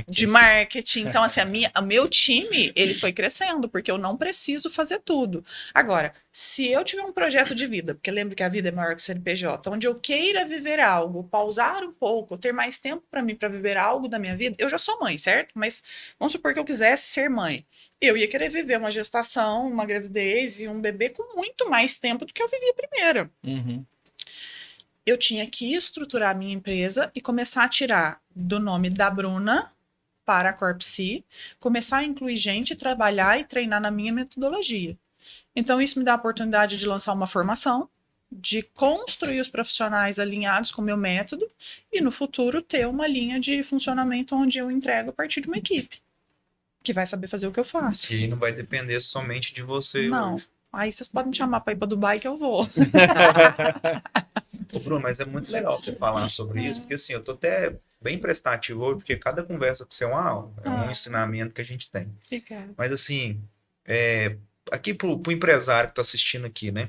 de marketing. Então assim, o meu time, ele foi crescendo, porque eu não preciso fazer tudo. Agora, se eu tiver um projeto de vida, porque lembro que a vida é maior que o CNPJ, onde eu queira viver algo, pausar um pouco, ter mais tempo para mim para viver algo da minha vida, eu já sou mãe, certo? Mas vamos supor que eu quisesse ser mãe. Eu ia querer viver uma gestação, uma gravidez e um bebê com muito mais tempo do que eu vivia primeiro. Eu tinha que estruturar a minha empresa e começar a tirar do nome da Bruna para a Corpse, começar a incluir gente, trabalhar e treinar na minha metodologia. Então, isso me dá a oportunidade de lançar uma formação, de construir os profissionais alinhados com o meu método e, no futuro, ter uma linha de funcionamento onde eu entrego a partir de uma equipe que vai saber fazer o que eu faço. E não vai depender somente de você. Não. Aí vocês podem me chamar para ir para Dubai que eu vou. Ô, Bruno, mas é muito legal você falar sobre isso, porque assim, eu tô até bem prestativo hoje, porque cada conversa com você é uma aula, é um ensinamento que a gente tem. Mas assim, aqui pro empresário que tá assistindo aqui, né?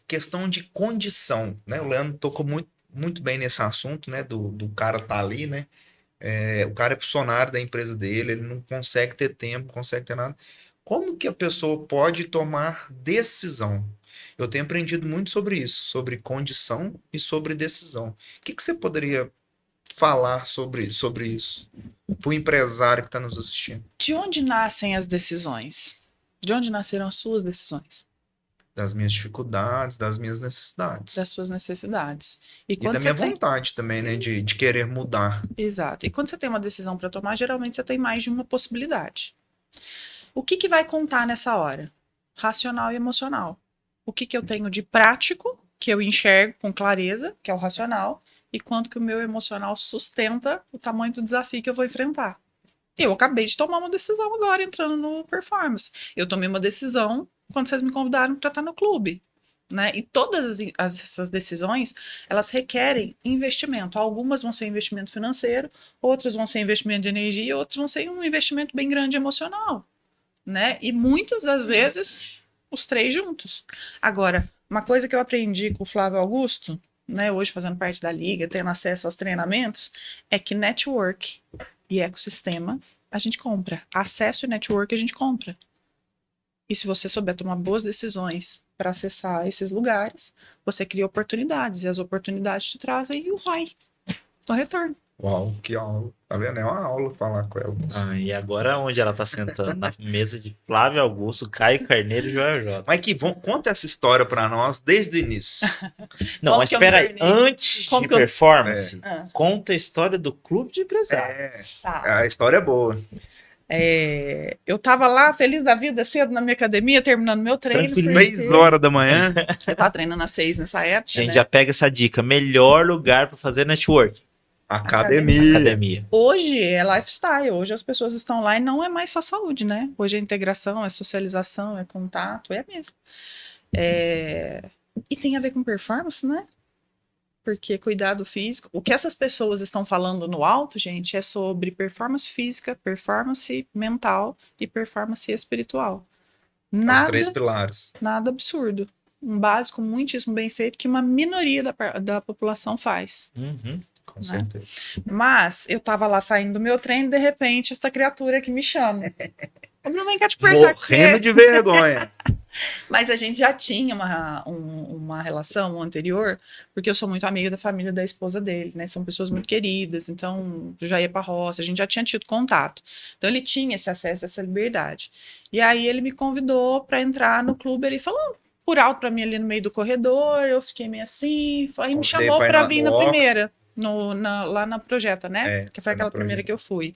Questão de condição, né? O Leandro tocou muito bem nesse assunto, né? Do cara tá ali, né? O cara é funcionário da empresa dele, ele não consegue ter tempo, não consegue ter nada. Como que a pessoa pode tomar decisão? Eu tenho aprendido muito sobre isso, sobre condição e sobre decisão. O que você poderia falar sobre isso para o empresário que está nos assistindo? De onde nascem as decisões? De onde nasceram as suas decisões? Das minhas dificuldades, das minhas necessidades. Das suas necessidades. E da minha vontade também, né? De querer mudar. Exato. E quando você tem uma decisão para tomar, geralmente você tem mais de uma possibilidade. O que vai contar nessa hora? Racional e emocional. O que eu tenho de prático, que eu enxergo com clareza, que é o racional, e quanto que o meu emocional sustenta o tamanho do desafio que eu vou enfrentar. Eu acabei de tomar uma decisão agora, entrando no performance. Eu tomei uma decisão quando vocês me convidaram para estar no clube. Né? E todas essas decisões, elas requerem investimento. Algumas vão ser investimento financeiro, outras vão ser investimento de energia, outras vão ser um investimento bem grande emocional. Né? E muitas das vezes, os três juntos. Agora, uma coisa que eu aprendi com o Flávio Augusto, né, hoje fazendo parte da liga, tendo acesso aos treinamentos, é que network e ecossistema a gente compra. Acesso e network a gente compra. E se você souber tomar boas decisões para acessar esses lugares, você cria oportunidades. E as oportunidades te trazem o ROI, o retorno. Uau, que aula. Tá vendo? É uma aula falar com ela. E agora onde ela tá sentando? Na mesa de Flávio Augusto, Caio Carneiro e Joel J. Mas conta essa história para nós desde o início. Não, mas espera aí. Antes de performance, conta a história do Clube de Empresários. A história é boa. Eu tava lá, feliz da vida, cedo na minha academia, terminando meu treino. 6 horas da manhã. Eu tava treinando às 6 nessa época. Gente, já pega essa dica. Melhor lugar para fazer network. Academia. Hoje é lifestyle, hoje as pessoas estão lá e não é mais só saúde, né? Hoje é integração, é socialização, é contato, é mesmo. E tem a ver com performance, né? Porque cuidado físico, o que essas pessoas estão falando no alto, gente, é sobre performance física, performance mental e performance espiritual. Os 3 pilares. Nada absurdo. Um básico muitíssimo bem feito que uma minoria da população faz. Com certeza. Mas eu tava lá saindo do meu treino, de repente, essa criatura que me chama. O Bruno nem quer te conversar com Morrendo você. de vergonha. Mas a gente já tinha uma relação anterior, porque eu sou muito amiga da família da esposa dele, né? São pessoas muito queridas, então eu já ia pra roça, a gente já tinha tido contato. Então ele tinha esse acesso, essa liberdade. E aí ele me convidou para entrar no clube, ele falou por alto para mim ali no meio do corredor, eu fiquei meio assim, aí me chamou para vir na primeira, lá na Projeta, né? Que foi aquela primeira que eu fui.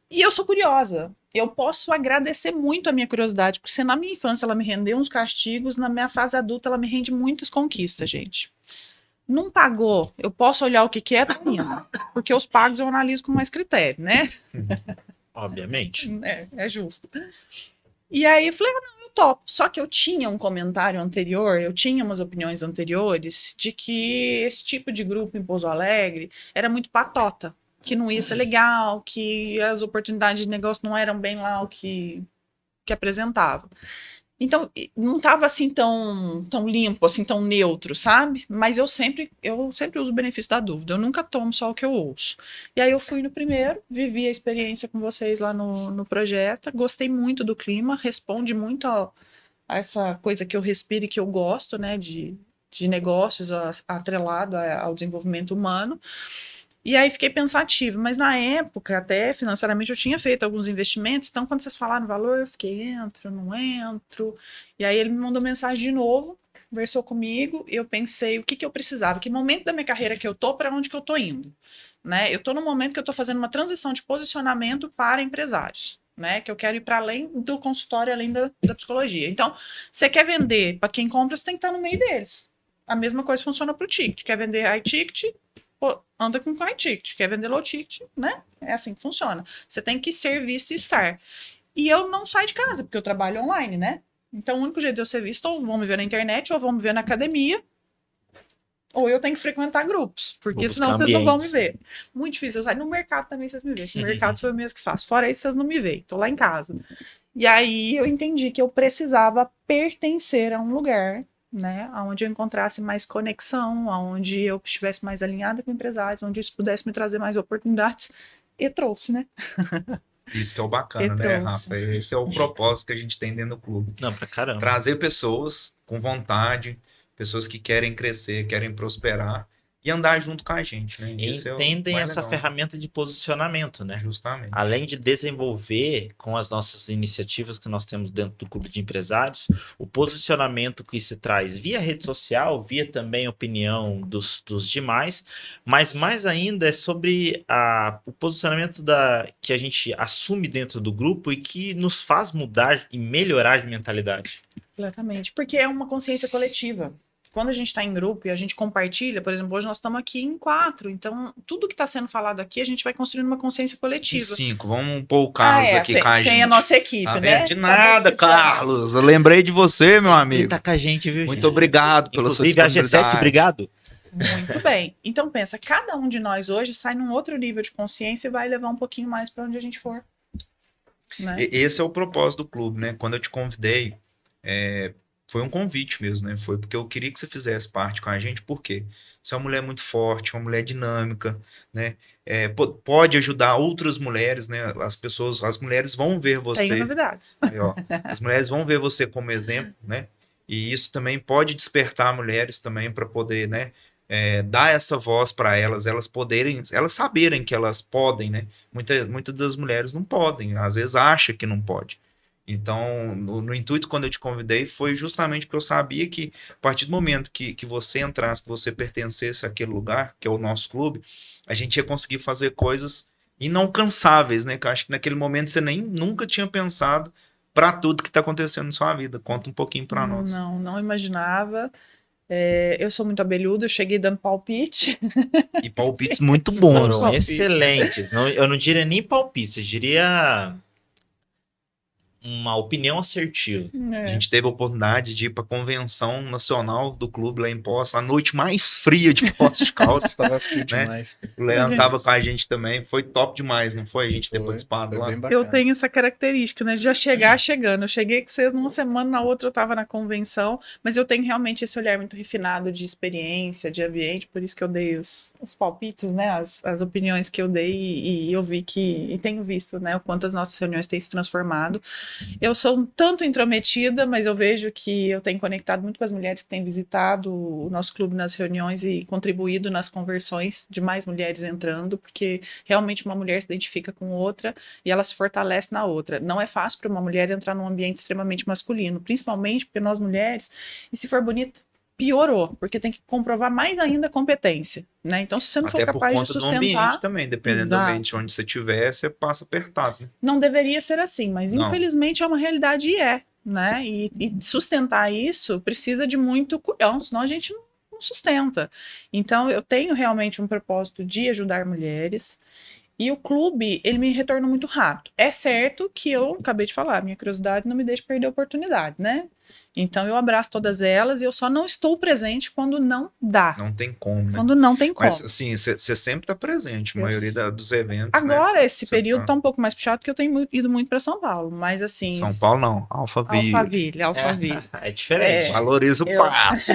E eu sou curiosa. Eu posso agradecer muito a minha curiosidade, porque se na minha infância ela me rendeu uns castigos, na minha fase adulta ela me rende muitas conquistas, gente. Não pagou, eu posso olhar o que é, tá indo. Porque os pagos eu analiso com mais critério, né? Obviamente. É justo. E aí eu falei, não, eu topo. Só que eu tinha um comentário anterior, eu tinha umas opiniões anteriores de que esse tipo de grupo em Pouso Alegre era muito patota. Que não ia ser legal, que as oportunidades de negócio não eram bem lá o que apresentava. Então, não estava assim tão limpo, assim, tão neutro, sabe? Mas eu sempre uso o benefício da dúvida. Eu nunca tomo só o que eu ouço. E aí eu fui no primeiro, vivi a experiência com vocês lá no projeto, gostei muito do clima, responde muito a essa coisa que eu respiro e que eu gosto, né? De negócios atrelado ao desenvolvimento humano. E aí fiquei pensativa, mas na época, até financeiramente, eu tinha feito alguns investimentos, então quando vocês falaram o valor, eu fiquei, entro, não entro. E aí ele me mandou mensagem de novo, conversou comigo, e eu pensei o que eu precisava, que momento da minha carreira que eu tô, para onde que eu tô indo. Né? Eu tô no momento que eu tô fazendo uma transição de posicionamento para empresários. Né, que eu quero ir para além do consultório, além da psicologia. Então, você quer vender para quem compra, você tem que estar no meio deles. A mesma coisa funciona para o ticket. Quer vender high ticket, pô, anda com high ticket. Quer vender low ticket, né? É assim que funciona. Você tem que ser visto e estar. E eu não saio de casa, porque eu trabalho online, né? Então, o único jeito de eu ser visto, ou vão me ver na internet, ou vão me ver na academia, ou eu tenho que frequentar grupos, porque senão vocês não vão me ver. Muito difícil. Eu saio no mercado também, vocês me veem. No mercado sou eu mesmo que faço. Fora isso, vocês não me veem. Tô lá em casa. E aí eu entendi que eu precisava pertencer a um lugar, né, onde eu encontrasse mais conexão, onde eu estivesse mais alinhada com empresários, onde isso pudesse me trazer mais oportunidades. E trouxe, né? Isso que é o bacana, né, Rafa? Esse é o propósito que a gente tem dentro do clube. Não, pra caramba. Trazer pessoas com vontade, pessoas que querem crescer, querem prosperar e andar junto com a gente, né? Entendem essa ferramenta de posicionamento, né? Justamente. Além de desenvolver com as nossas iniciativas que nós temos dentro do clube de empresários, o posicionamento que se traz via rede social, via também opinião dos demais, mas mais ainda é sobre o posicionamento que a gente assume dentro do grupo e que nos faz mudar e melhorar de mentalidade. Completamente, porque é uma consciência coletiva. Quando a gente está em grupo e a gente compartilha, por exemplo, hoje nós estamos aqui em 4, então tudo que está sendo falado aqui, a gente vai construindo uma consciência coletiva. 5, vamos pôr o Carlos aqui com a gente. Tem a nossa equipe, tá né? De nada, Carlos. Eu lembrei de você, meu amigo. Ele tá com a gente, viu, Muito obrigado pela sua disponibilidade. Inclusive, a G7, obrigado. Muito bem. Então pensa, cada um de nós hoje sai num outro nível de consciência e vai levar um pouquinho mais para onde a gente for. Né? Esse é o propósito do clube, né? Quando eu te convidei, foi um convite mesmo, né? Foi porque eu queria que você fizesse parte com a gente, por quê? Você é uma mulher muito forte, uma mulher dinâmica, né? Pode ajudar outras mulheres, né? As mulheres vão ver você. Tem novidades. Aí, ó, as mulheres vão ver você como exemplo, né? E isso também pode despertar mulheres também para poder, né? Dar essa voz para elas poderem, elas saberem que elas podem, né? Muitas das mulheres não podem, às vezes acha que não pode. Então, no intuito, quando eu te convidei, foi justamente porque eu sabia que a partir do momento que você entrasse, que você pertencesse àquele lugar, que é o nosso clube, a gente ia conseguir fazer coisas inalcançáveis, né? Que eu acho que naquele momento você nunca tinha pensado para tudo que está acontecendo na sua vida. Conta um pouquinho para nós. Não imaginava. Eu sou muito abelhuda, eu cheguei dando palpite. E palpites muito bons. Foram excelentes. Eu não diria nem palpites, eu diria uma opinião assertiva. A gente teve a oportunidade de ir para a convenção nacional do clube lá em Poços, a noite mais fria de Poços de Caldas. Estava frio né? demais. O Leandro tava com a gente também, foi top demais, não foi? A gente ter participado lá. Bem bacana. Eu tenho essa característica, né? De já chegar chegando. Eu cheguei com vocês numa semana, na outra eu tava na convenção, mas eu tenho realmente esse olhar muito refinado de experiência, de ambiente, por isso que eu dei os palpites, né? As opiniões que eu dei e eu vi que, e tenho visto, né? O quanto as nossas reuniões têm se transformado. Eu sou um tanto intrometida, mas eu vejo que eu tenho conectado muito com as mulheres que têm visitado o nosso clube nas reuniões e contribuído nas conversões de mais mulheres entrando, porque realmente uma mulher se identifica com outra e ela se fortalece na outra. Não é fácil para uma mulher entrar num ambiente extremamente masculino, principalmente porque nós mulheres, e se for bonita, piorou, porque tem que comprovar mais ainda a competência, né? Então, se você não for capaz de sustentar... do ambiente também, dependendo do Exato. ambiente onde você estiver, você passa apertado. Né? Não deveria ser assim, mas Não. infelizmente é uma realidade e é, né? E sustentar isso precisa de muito culhão, senão a gente não sustenta. Então, eu tenho realmente um propósito de ajudar mulheres. E o clube, ele me retorna muito rápido. É certo que eu acabei de falar, minha curiosidade não me deixa perder a oportunidade, né? Então eu abraço todas elas e eu só não estou presente quando não dá. Não tem como, né? Quando não tem como. Mas assim, você sempre está presente, a maioria dos eventos. Agora, né? esse período tá um pouco mais puxado, porque eu tenho ido muito para São Paulo. Mas assim. São Paulo não, Alphaville. Alphaville. É diferente. Valoriza o passo.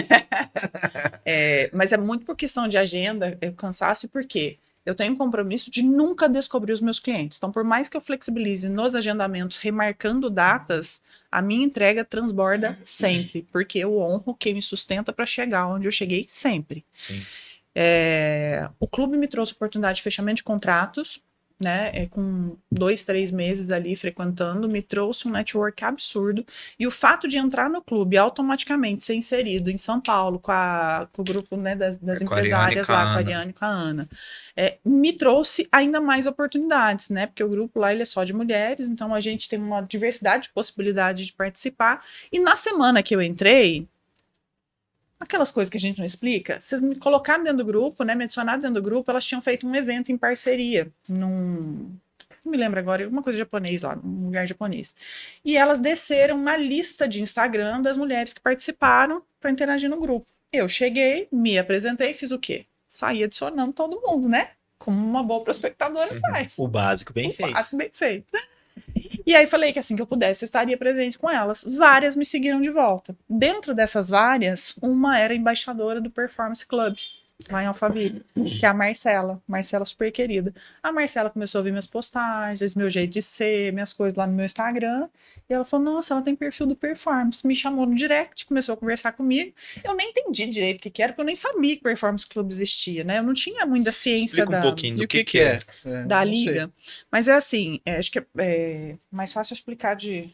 Mas é muito por questão de agenda, cansaço, e por quê? Eu tenho um compromisso de nunca descobrir os meus clientes. Então, por mais que eu flexibilize nos agendamentos, remarcando datas, a minha entrega transborda sempre, porque eu honro quem me sustenta para chegar onde eu cheguei sempre. Sim. O clube me trouxe oportunidade de fechamento de contratos, né, com 2, 3 meses ali frequentando, me trouxe um network absurdo, e o fato de entrar no clube automaticamente ser inserido em São Paulo com o grupo, né, das empresárias lá, com a Ariane e com a Ana, me trouxe ainda mais oportunidades, né, porque o grupo lá ele é só de mulheres, então a gente tem uma diversidade de possibilidades de participar, e na semana que eu entrei, aquelas coisas que a gente não explica, vocês me colocaram dentro do grupo, né, me adicionaram dentro do grupo, elas tinham feito um evento em parceria, não me lembro agora, alguma coisa japonês lá, num lugar japonês. E elas desceram na lista de Instagram das mulheres que participaram para interagir no grupo. Eu cheguei, me apresentei, fiz o quê? Saí adicionando todo mundo, né? Como uma boa prospectadora faz. O básico bem feito. O básico bem feito. E aí falei que assim que eu pudesse, eu estaria presente com elas. Várias me seguiram de volta. Dentro dessas várias, uma era embaixadora do Performance Club, lá em Alphaville, que é a Marcela. Marcela super querida. A Marcela começou a ver minhas postagens, meu jeito de ser, minhas coisas lá no meu Instagram. E ela falou, nossa, ela tem perfil do Performance. Me chamou no direct, começou a conversar comigo. Eu nem entendi direito o que era, porque eu nem sabia que o Performance Club existia, né? Eu não tinha muita ciência Explica um pouquinho do que é. Da liga. Mas é assim, acho que é mais fácil explicar de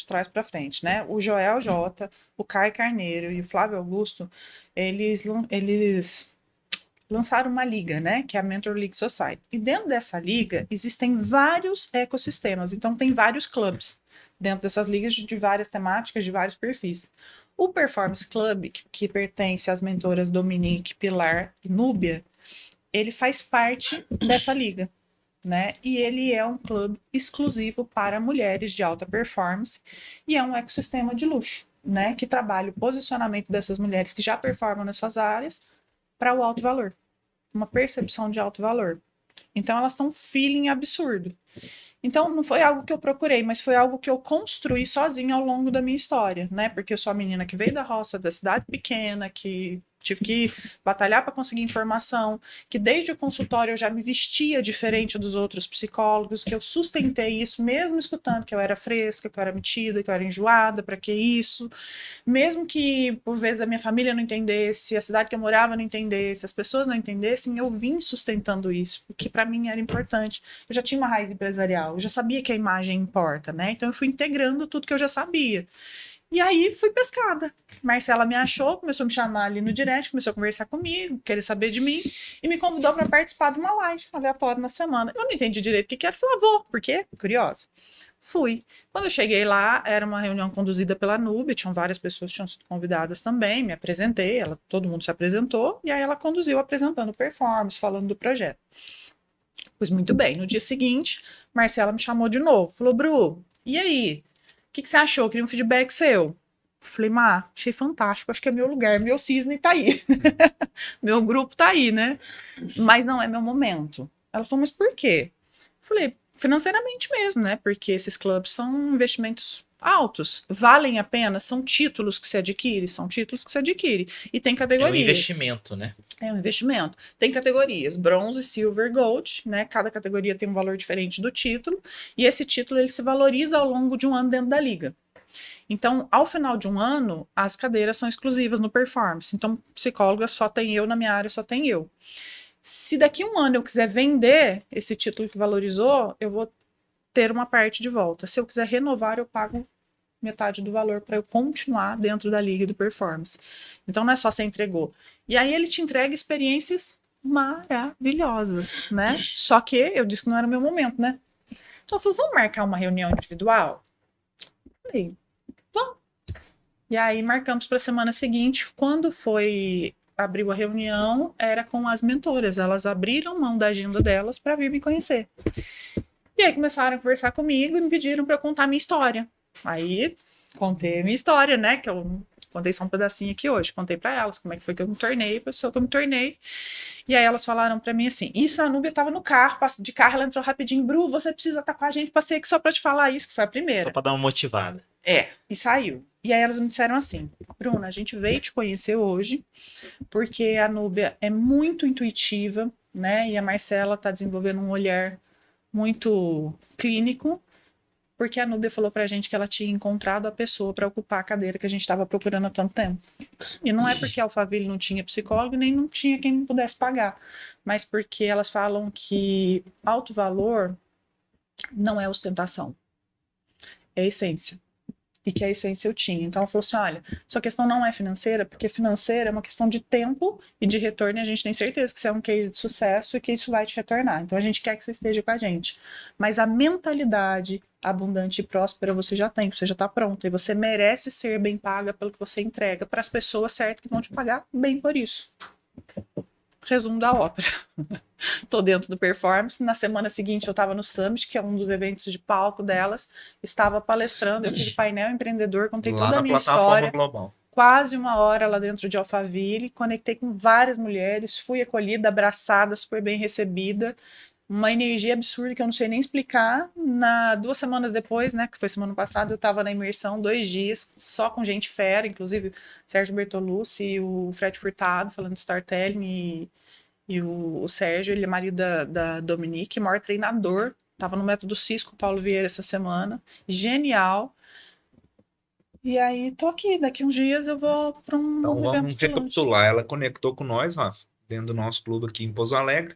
trás para frente, né? O Joel J, o Caio Carneiro e o Flávio Augusto, eles lançaram uma liga, né, que é a Mentor League Society. E dentro dessa liga existem vários ecossistemas, então tem vários clubes dentro dessas ligas de várias temáticas, de vários perfis. O Performance Club, que pertence às mentoras Dominique, Pilar e Núbia, ele faz parte dessa liga, né? E ele é um clube exclusivo para mulheres de alta performance e é um ecossistema de luxo, né, que trabalha o posicionamento dessas mulheres que já performam nessas áreas para o alto valor, uma percepção de alto valor. Então elas estão um feeling absurdo. Então não foi algo que eu procurei, mas foi algo que eu construí sozinha ao longo da minha história, né? Porque eu sou a menina que veio da roça, da cidade pequena, que tive que batalhar para conseguir informação, que desde o consultório eu já me vestia diferente dos outros psicólogos, que eu sustentei isso mesmo escutando que eu era fresca, que eu era metida, que eu era enjoada, para que isso? Mesmo que por vezes a minha família não entendesse, a cidade que eu morava não entendesse, as pessoas não entendessem, eu vim sustentando isso, porque para mim era importante. Eu já tinha uma raiz empresarial, eu já sabia que a imagem importa, né? Então eu fui integrando tudo que eu já sabia. E aí fui pescada. Marcela me achou, começou a me chamar ali no direct, começou a conversar comigo, querer saber de mim, e me convidou para participar de uma live aleatória na semana. Eu não entendi direito o que era, falei, vou, por quê? Curiosa. Fui. Quando eu cheguei lá, era uma reunião conduzida pela Núbia, tinham várias pessoas que tinham sido convidadas também, me apresentei, todo mundo se apresentou, e aí ela conduziu apresentando performance, falando do projeto. Pois muito bem, no dia seguinte, Marcela me chamou de novo, falou, Bru, e aí? que você achou? Eu queria um feedback seu. Falei, Má, achei fantástico, acho que é meu lugar, meu cisne tá aí. Meu grupo tá aí, né? Mas não é meu momento. Ela falou, mas por quê? Falei, financeiramente mesmo, né? Porque esses clubes são investimentos altos, valem a pena, são títulos que se adquire, e tem É um categorias. investimento, né? É um investimento. Tem categorias, bronze, silver, gold, né? Cada categoria tem um valor diferente do título, e esse título ele se valoriza ao longo de um ano dentro da liga. Então, ao final de um ano, as cadeiras são exclusivas no performance. Então, psicóloga só tem eu, na minha área só tem eu. Se daqui a um ano eu quiser vender esse título que valorizou, eu vou ter uma parte de volta. Se eu quiser renovar, eu pago metade do valor para eu continuar dentro da liga do performance. Então, não é só você entregou. E aí ele te entrega experiências maravilhosas, né? Só que eu disse que não era o meu momento, né? Então, eu falei, vamos marcar uma reunião individual? Falei, vamos. E aí marcamos para a semana seguinte. Quando abriu a reunião, era com as mentoras. Elas abriram mão da agenda delas para vir me conhecer. E aí começaram a conversar comigo e me pediram para eu contar a minha história. Aí contei a minha história, né? Que eu contei só um pedacinho aqui hoje. Contei para elas como é que foi que eu me tornei, a pessoa que eu me tornei. E aí elas falaram para mim assim: isso, a Núbia estava no carro, de carro, ela entrou rapidinho. Bru, você precisa estar com a gente, passei aqui só para te falar isso, que foi a primeira. Só para dar uma motivada. E saiu. E aí elas me disseram assim: Bruna, a gente veio te conhecer hoje porque a Núbia é muito intuitiva, né? E a Marcela está desenvolvendo um olhar muito clínico, porque a Núbia falou pra gente que ela tinha encontrado a pessoa para ocupar a cadeira que a gente estava procurando há tanto tempo. E não é porque a Alphaville não tinha psicólogo, nem não tinha quem pudesse pagar, mas porque elas falam que alto valor não é ostentação, é essência. E que a essência eu tinha. Então ela falou assim: olha, sua questão não é financeira, porque financeira é uma questão de tempo e de retorno, e a gente tem certeza que você é um case de sucesso e que isso vai te retornar. Então a gente quer que você esteja com a gente. Mas a mentalidade abundante e próspera você já tem, você já está pronto. E você merece ser bem paga pelo que você entrega para as pessoas certas que vão te pagar bem por isso. Resumo da ópera. Tô dentro do performance. Na semana seguinte eu estava no Summit, que é um dos eventos de palco delas. Estava palestrando, eu fiz o painel empreendedor, contei Lá toda a na minha plataforma história. global. Quase uma hora lá dentro de Alphaville, conectei com várias mulheres, fui acolhida, abraçada, super bem recebida. Uma energia absurda que eu não sei nem explicar. 2 semanas depois, né, que foi semana passada, eu estava na imersão 2 dias, só com gente fera, inclusive Sérgio Bertolucci e o Fred Furtado, falando de storytelling, e o Sérgio, ele é marido da Dominique, maior treinador, estava no método Cisco, Paulo Vieira, essa semana, genial. E aí, tô aqui, daqui uns dias eu vou para um Então evento vamos de lunch. recapitular. Ela conectou com nós, Rafa, dentro do nosso clube aqui em Pouso Alegre.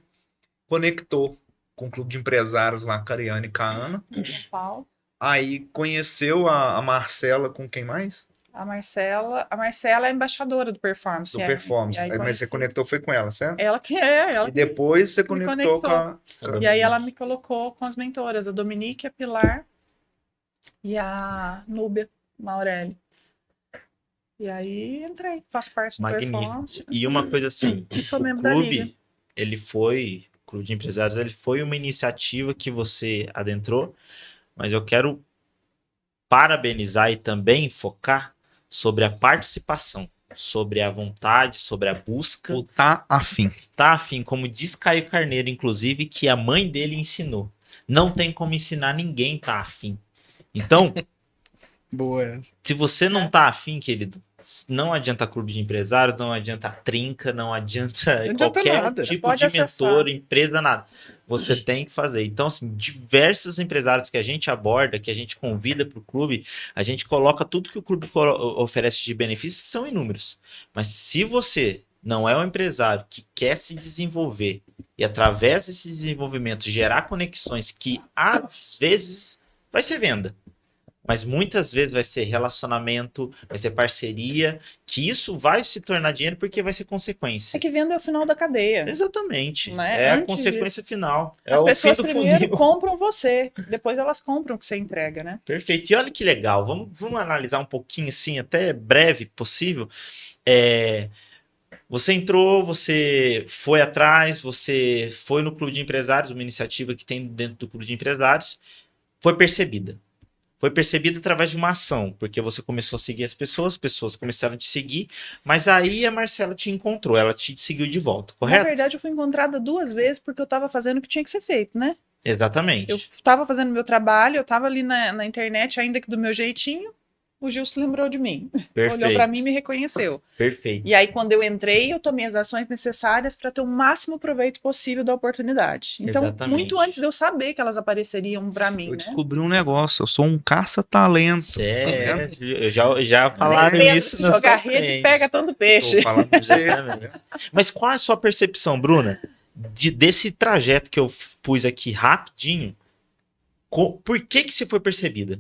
Conectou com o clube de empresários lá, Cariane e Caana. São Paulo. Aí conheceu a Marcela com quem mais? A Marcela é embaixadora do Performance. Do Performance. Aí Mas você conectou foi com ela, certo? Ela que é. Ela E depois você me conectou com a... E aí ela me colocou com as mentoras, a Dominique, a Pilar e a Núbia, Maurelli. E aí entrei, faço parte do Magnífico. Performance. E uma coisa assim, Sou o membro da Liga. clube, o Clube de Empresários, ele foi uma iniciativa que você adentrou, mas eu quero parabenizar e também focar sobre a participação, sobre a vontade, sobre a busca. O tá afim. Tá afim, como diz Caio Carneiro, inclusive, que a mãe dele ensinou. Não tem como ensinar ninguém tá afim. Então, Boa. se você não tá afim, querido, não adianta clube de empresários, não adianta trinca, não adianta qualquer nada. tipo Pode de acessar. mentor, empresa, nada. Você tem que fazer. Então, assim, diversos empresários que a gente aborda, que a gente convida para o clube, a gente coloca tudo que o clube oferece de benefícios, que são inúmeros. Mas se você não é um empresário que quer se desenvolver e, através desse desenvolvimento, gerar conexões que, às vezes, vai ser venda. Mas muitas vezes vai ser relacionamento, vai ser parceria, que isso vai se tornar dinheiro porque vai ser consequência. É que venda é o final da cadeia. Exatamente. Né? É a Antes consequência final. É As o pessoas fim do primeiro funil. compram você, depois elas compram o que você entrega, né? Perfeito. E olha que legal. Vamos analisar um pouquinho assim, até breve possível. Você entrou, você foi atrás, você foi no Clube de Empresários, uma iniciativa que tem dentro do Clube de Empresários, foi percebida. foi percebida através de uma ação, porque você começou a seguir as pessoas começaram a te seguir, mas aí a Marcela te encontrou, ela te seguiu de volta, Na correto? verdade, eu fui encontrada 2 vezes porque eu estava fazendo o que tinha que ser feito, né? Exatamente. Eu estava fazendo meu trabalho, eu estava ali na internet, ainda que do meu jeitinho, o Gil se lembrou de mim. Olhou para mim e me reconheceu. Perfeito. E aí, quando eu entrei, eu tomei as ações necessárias para ter o máximo proveito possível da oportunidade. Então, Exatamente. muito antes de eu saber que elas apareceriam para mim, Eu né? descobri um negócio, eu sou um caça-talento. Já falaram Pedro, isso se na jogar sua rede, frente. pega tanto peixe. Tô falando pra você. Exatamente. Mas qual é a sua percepção, Bruna, desse trajeto que eu pus aqui rapidinho? Por que você foi percebida?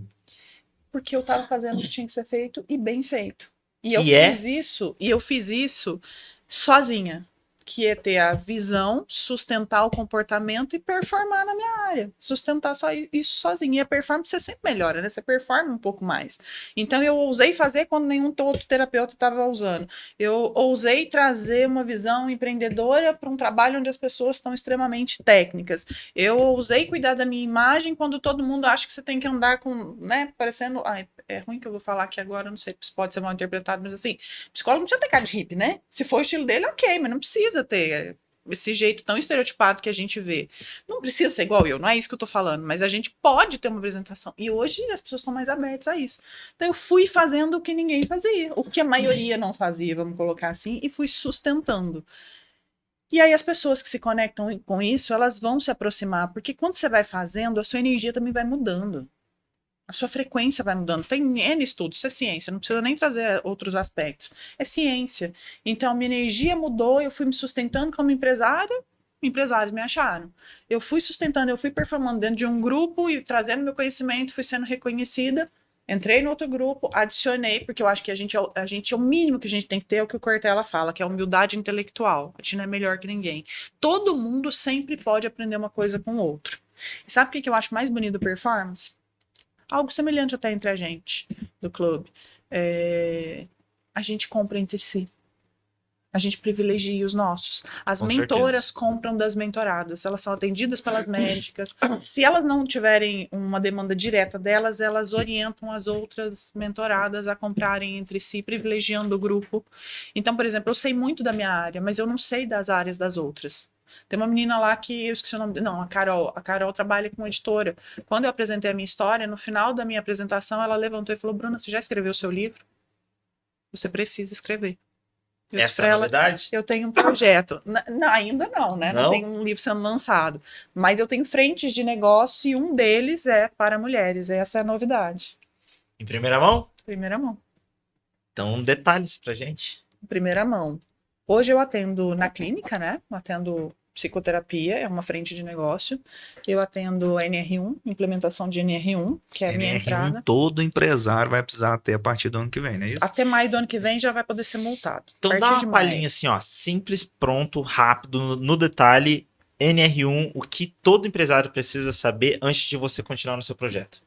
Porque eu estava fazendo o que tinha que ser feito e bem feito. E eu fiz isso sozinha. Que é ter a visão, sustentar o comportamento e performar na minha área. Sustentar só isso sozinho. E a performance você sempre melhora, né? Você performa um pouco mais. Então eu ousei fazer quando nenhum outro terapeuta estava usando. Eu ousei trazer uma visão empreendedora para um trabalho onde as pessoas estão extremamente técnicas. Eu ousei cuidar da minha imagem quando todo mundo acha que você tem que andar com, né, parecendo... Ai, é ruim que eu vou falar aqui agora, não sei se pode ser mal interpretado, mas assim, psicólogo não precisa ter cara de hippie, né? Se for o estilo dele, ok, mas não precisa ter esse jeito tão estereotipado que a gente vê. Não precisa ser igual eu, não é isso que eu tô falando, mas a gente pode ter uma apresentação. E hoje as pessoas estão mais abertas a isso. Então eu fui fazendo o que ninguém fazia, o que a maioria não fazia, vamos colocar assim, e fui sustentando. E aí as pessoas que se conectam com isso, elas vão se aproximar, porque quando você vai fazendo, a sua energia também vai mudando. A sua frequência vai mudando. Tem N estudos, isso é ciência, não precisa nem trazer outros aspectos. É ciência. Então, minha energia mudou, eu fui me sustentando como empresária, empresários me acharam. Eu fui sustentando, eu fui performando dentro de um grupo e trazendo meu conhecimento, fui sendo reconhecida. Entrei no outro grupo, adicionei, porque eu acho que a gente é o mínimo que a gente tem que ter, é o que o Cortella fala, que é a humildade intelectual. A gente não é melhor que ninguém. Todo mundo sempre pode aprender uma coisa com o outro. E sabe o que eu acho mais bonito do performance? Algo semelhante até entre a gente, do clube. A gente compra entre si. A gente privilegia os nossos. As mentoras compram das mentoradas. Elas são atendidas pelas médicas. Se elas não tiverem uma demanda direta delas, elas orientam as outras mentoradas a comprarem entre si, privilegiando o grupo. Então, por exemplo, eu sei muito da minha área, mas eu não sei das áreas das outras. Tem uma menina lá que eu esqueci o nome. Não, a Carol. A Carol trabalha com editora. Quando eu apresentei a minha história, no final da minha apresentação, ela levantou e falou: Bruna, você já escreveu o seu livro? Você precisa escrever. Eu Essa é a novidade? Eu tenho um projeto. Ainda não, né? Não? Não tem um livro sendo lançado. Mas eu tenho frentes de negócio e um deles é para mulheres. Essa é a novidade. Em primeira mão? Primeira mão. Então, detalhes pra gente. Primeira mão. Hoje eu atendo na clínica, né? Eu atendo psicoterapia, é uma frente de negócio. Eu atendo NR1, implementação de NR1, que é a minha entrada. Todo empresário vai precisar ter a partir do ano que vem, não é isso? Até maio do ano que vem já vai poder ser multado. Então dá uma palhinha assim, ó, simples, pronto, rápido, no detalhe, NR1, o que todo empresário precisa saber antes de você continuar no seu projeto.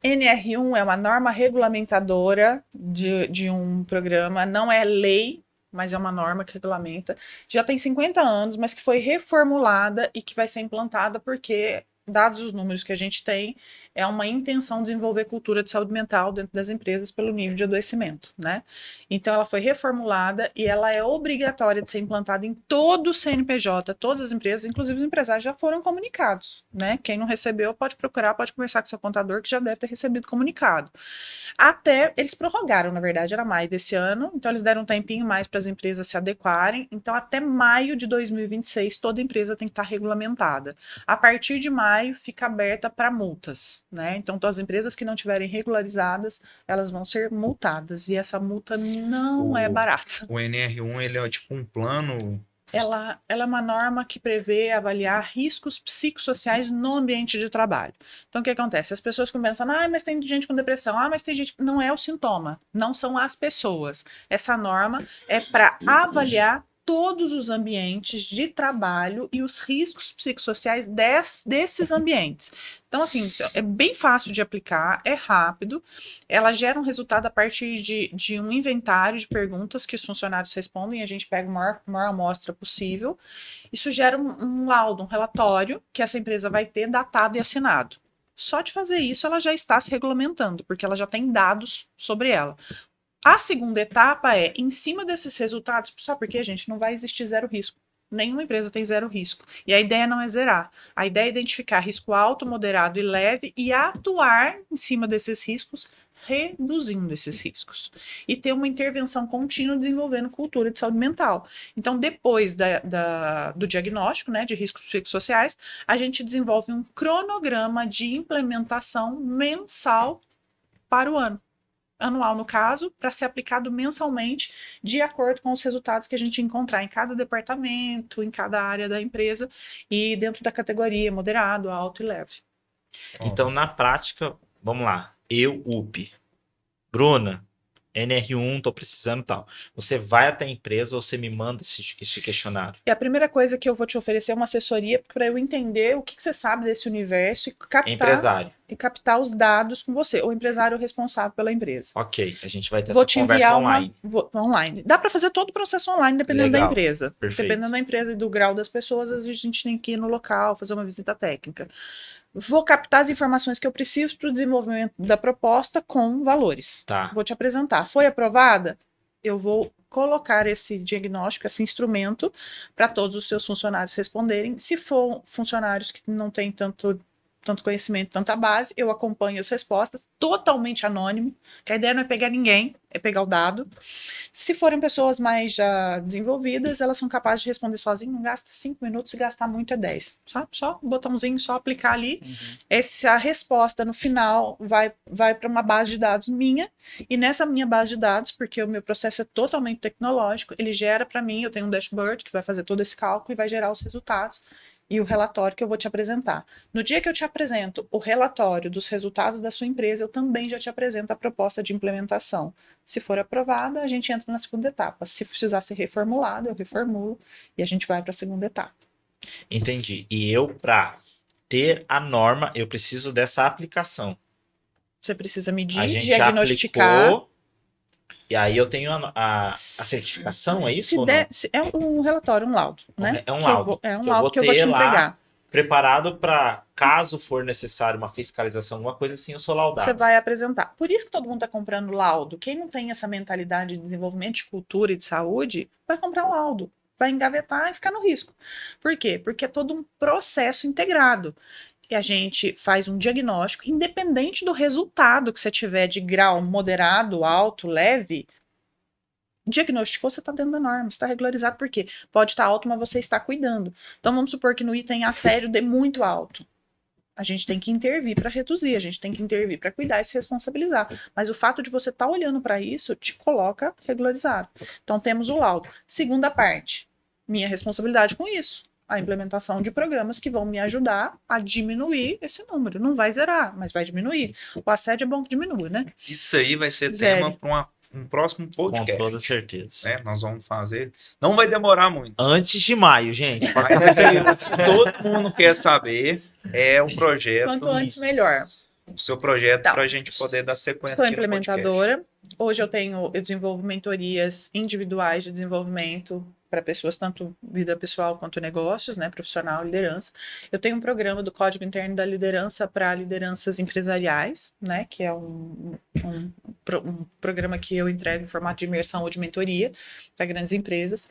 NR1 é uma norma regulamentadora de um programa, não é lei, mas é uma norma que regulamenta. Já tem 50 anos, mas que foi reformulada e que vai ser implantada porque, dados os números que a gente tem, é uma intenção de desenvolver cultura de saúde mental dentro das empresas pelo nível de adoecimento, né? Então ela foi reformulada e ela é obrigatória de ser implantada em todo o CNPJ, todas as empresas, inclusive os empresários já foram comunicados, né? Quem não recebeu pode procurar, pode conversar com seu contador que já deve ter recebido comunicado. Até, eles prorrogaram, na verdade, era maio desse ano, então eles deram um tempinho mais para as empresas se adequarem, então até maio de 2026 toda empresa tem que estar regulamentada. A partir de maio fica aberta para multas, né? Então as empresas que não tiverem regularizadas, elas vão ser multadas, e essa multa não é barata. O NR1, ele é tipo um plano... Ela é uma norma que prevê avaliar riscos psicossociais no ambiente de trabalho. Então, o que acontece? As pessoas começam, mas tem gente com depressão, mas tem gente... Não é o sintoma, não são as pessoas. Essa norma é para avaliar todos os ambientes de trabalho e os riscos psicossociais desses ambientes. Então, assim, é bem fácil de aplicar, é rápido, ela gera um resultado a partir de um inventário de perguntas que os funcionários respondem, a gente pega a maior amostra possível, isso gera um laudo, um relatório que essa empresa vai ter datado e assinado. Só de fazer isso, ela já está se regulamentando, porque ela já tem dados sobre ela. A segunda etapa é, em cima desses resultados, sabe por quê, gente? Não vai existir zero risco. Nenhuma empresa tem zero risco. E a ideia não é zerar. A ideia é identificar risco alto, moderado e leve e atuar em cima desses riscos, reduzindo esses riscos. E ter uma intervenção contínua desenvolvendo cultura de saúde mental. Então, depois do diagnóstico, né, de riscos psicossociais, a gente desenvolve um cronograma de implementação mensal para o ano. Anual, no caso, para ser aplicado mensalmente, de acordo com os resultados que a gente encontrar em cada departamento, em cada área da empresa e dentro da categoria moderado, alto e leve. Então, na prática, vamos lá. Eu, UP. Bruna, NR1, tô precisando tal. Você vai até a empresa, você me manda esse questionário. E a primeira coisa que eu vou te oferecer é uma assessoria para eu entender o que você sabe desse universo e captar os dados com você, o empresário responsável pela empresa. Ok, a gente vai ter Vou essa te conversa enviar online. Online. Dá para fazer todo o processo online, dependendo da empresa. Perfeito. Dependendo da empresa e do grau das pessoas, a gente tem que ir no local, fazer uma visita técnica. Vou captar as informações que eu preciso para o desenvolvimento da proposta com valores. Tá. Vou te apresentar. Foi aprovada? Eu vou colocar esse diagnóstico, esse instrumento, para todos os seus funcionários responderem. Se for funcionários que não têm tanto conhecimento, tanta base, eu acompanho as respostas, totalmente anônimo, que a ideia não é pegar ninguém, é pegar o dado. Se forem pessoas mais já desenvolvidas, elas são capazes de responder sozinhas, não gasta 5 minutos, se gastar muito é 10, sabe? Só um botãozinho, só aplicar ali. A resposta no final vai para uma base de dados minha, e nessa minha base de dados, porque o meu processo é totalmente tecnológico, ele gera para mim, eu tenho um dashboard que vai fazer todo esse cálculo e vai gerar os resultados e o relatório que eu vou te apresentar. No dia que eu te apresento o relatório dos resultados da sua empresa, eu também já te apresento a proposta de implementação. Se for aprovada, a gente entra na segunda etapa. Se precisar ser reformulado, eu reformulo e a gente vai para a segunda etapa. Entendi. E eu, para ter a norma, eu preciso dessa aplicação. Você precisa medir, A gente diagnosticar. aplicou, e aí eu tenho a certificação, é isso? É um relatório, um laudo, né? É um laudo. É um laudo que eu vou te entregar. Preparado para, caso for necessário uma fiscalização, alguma coisa assim, eu sou laudado. Você vai apresentar. Por isso que todo mundo está comprando laudo. Quem não tem essa mentalidade de desenvolvimento de cultura e de saúde, vai comprar um laudo. Vai engavetar e ficar no risco. Por quê? Porque é todo um processo integrado. E a gente faz um diagnóstico, independente do resultado que você tiver de grau moderado, alto, leve, diagnosticou, você está dentro da norma, você está regularizado. Por quê? Pode estar alto, mas você está cuidando. Então vamos supor que no item assédio dê muito alto. A gente tem que intervir para reduzir, a gente tem que intervir para cuidar e se responsabilizar. Mas o fato de você estar olhando para isso te coloca regularizado. Então temos o laudo. Segunda parte, minha responsabilidade com isso. A implementação de programas que vão me ajudar a diminuir esse número. Não vai zerar, mas vai diminuir. O assédio é bom que diminua, né? Isso aí vai ser tema para um próximo podcast. Com toda certeza. Né? Nós vamos fazer. Não vai demorar muito. Antes de maio, gente. Mas todo mundo quer saber é o projeto. Quanto antes, melhor. O seu projeto Então, para a gente poder dar sequência. Sou implementadora. Hoje eu desenvolvo mentorias individuais de desenvolvimento para pessoas, tanto vida pessoal quanto negócios, né, profissional, liderança. Eu tenho um programa do Código Interno da Liderança para lideranças empresariais, né, que é um programa que eu entrego em formato de imersão ou de mentoria para grandes empresas.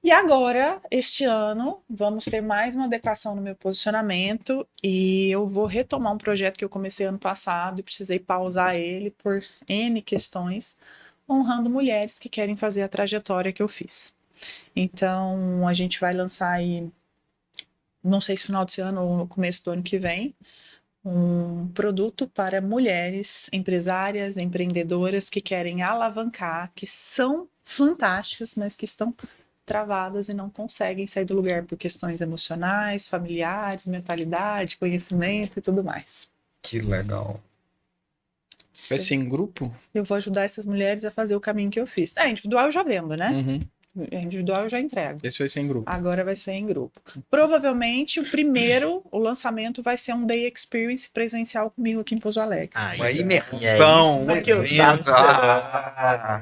E agora, este ano, vamos ter mais uma adequação no meu posicionamento e eu vou retomar um projeto que eu comecei ano passado e precisei pausar ele por N questões, honrando mulheres que querem fazer a trajetória que eu fiz. Então, a gente vai lançar aí, não sei se final desse ano ou no começo do ano que vem, um produto para mulheres empresárias, empreendedoras que querem alavancar, que são fantásticas, mas que estão travadas e não conseguem sair do lugar por questões emocionais, familiares, mentalidade, conhecimento e tudo mais. Que legal. Vai ser em grupo? Eu vou ajudar essas mulheres a fazer o caminho que eu fiz. Individual eu já vendo, né? Uhum. Individual eu já entrego. Esse vai ser em grupo. Agora vai ser em grupo. Provavelmente o lançamento vai ser um Day Experience presencial comigo aqui em Pouso Alegre. Uma imersão.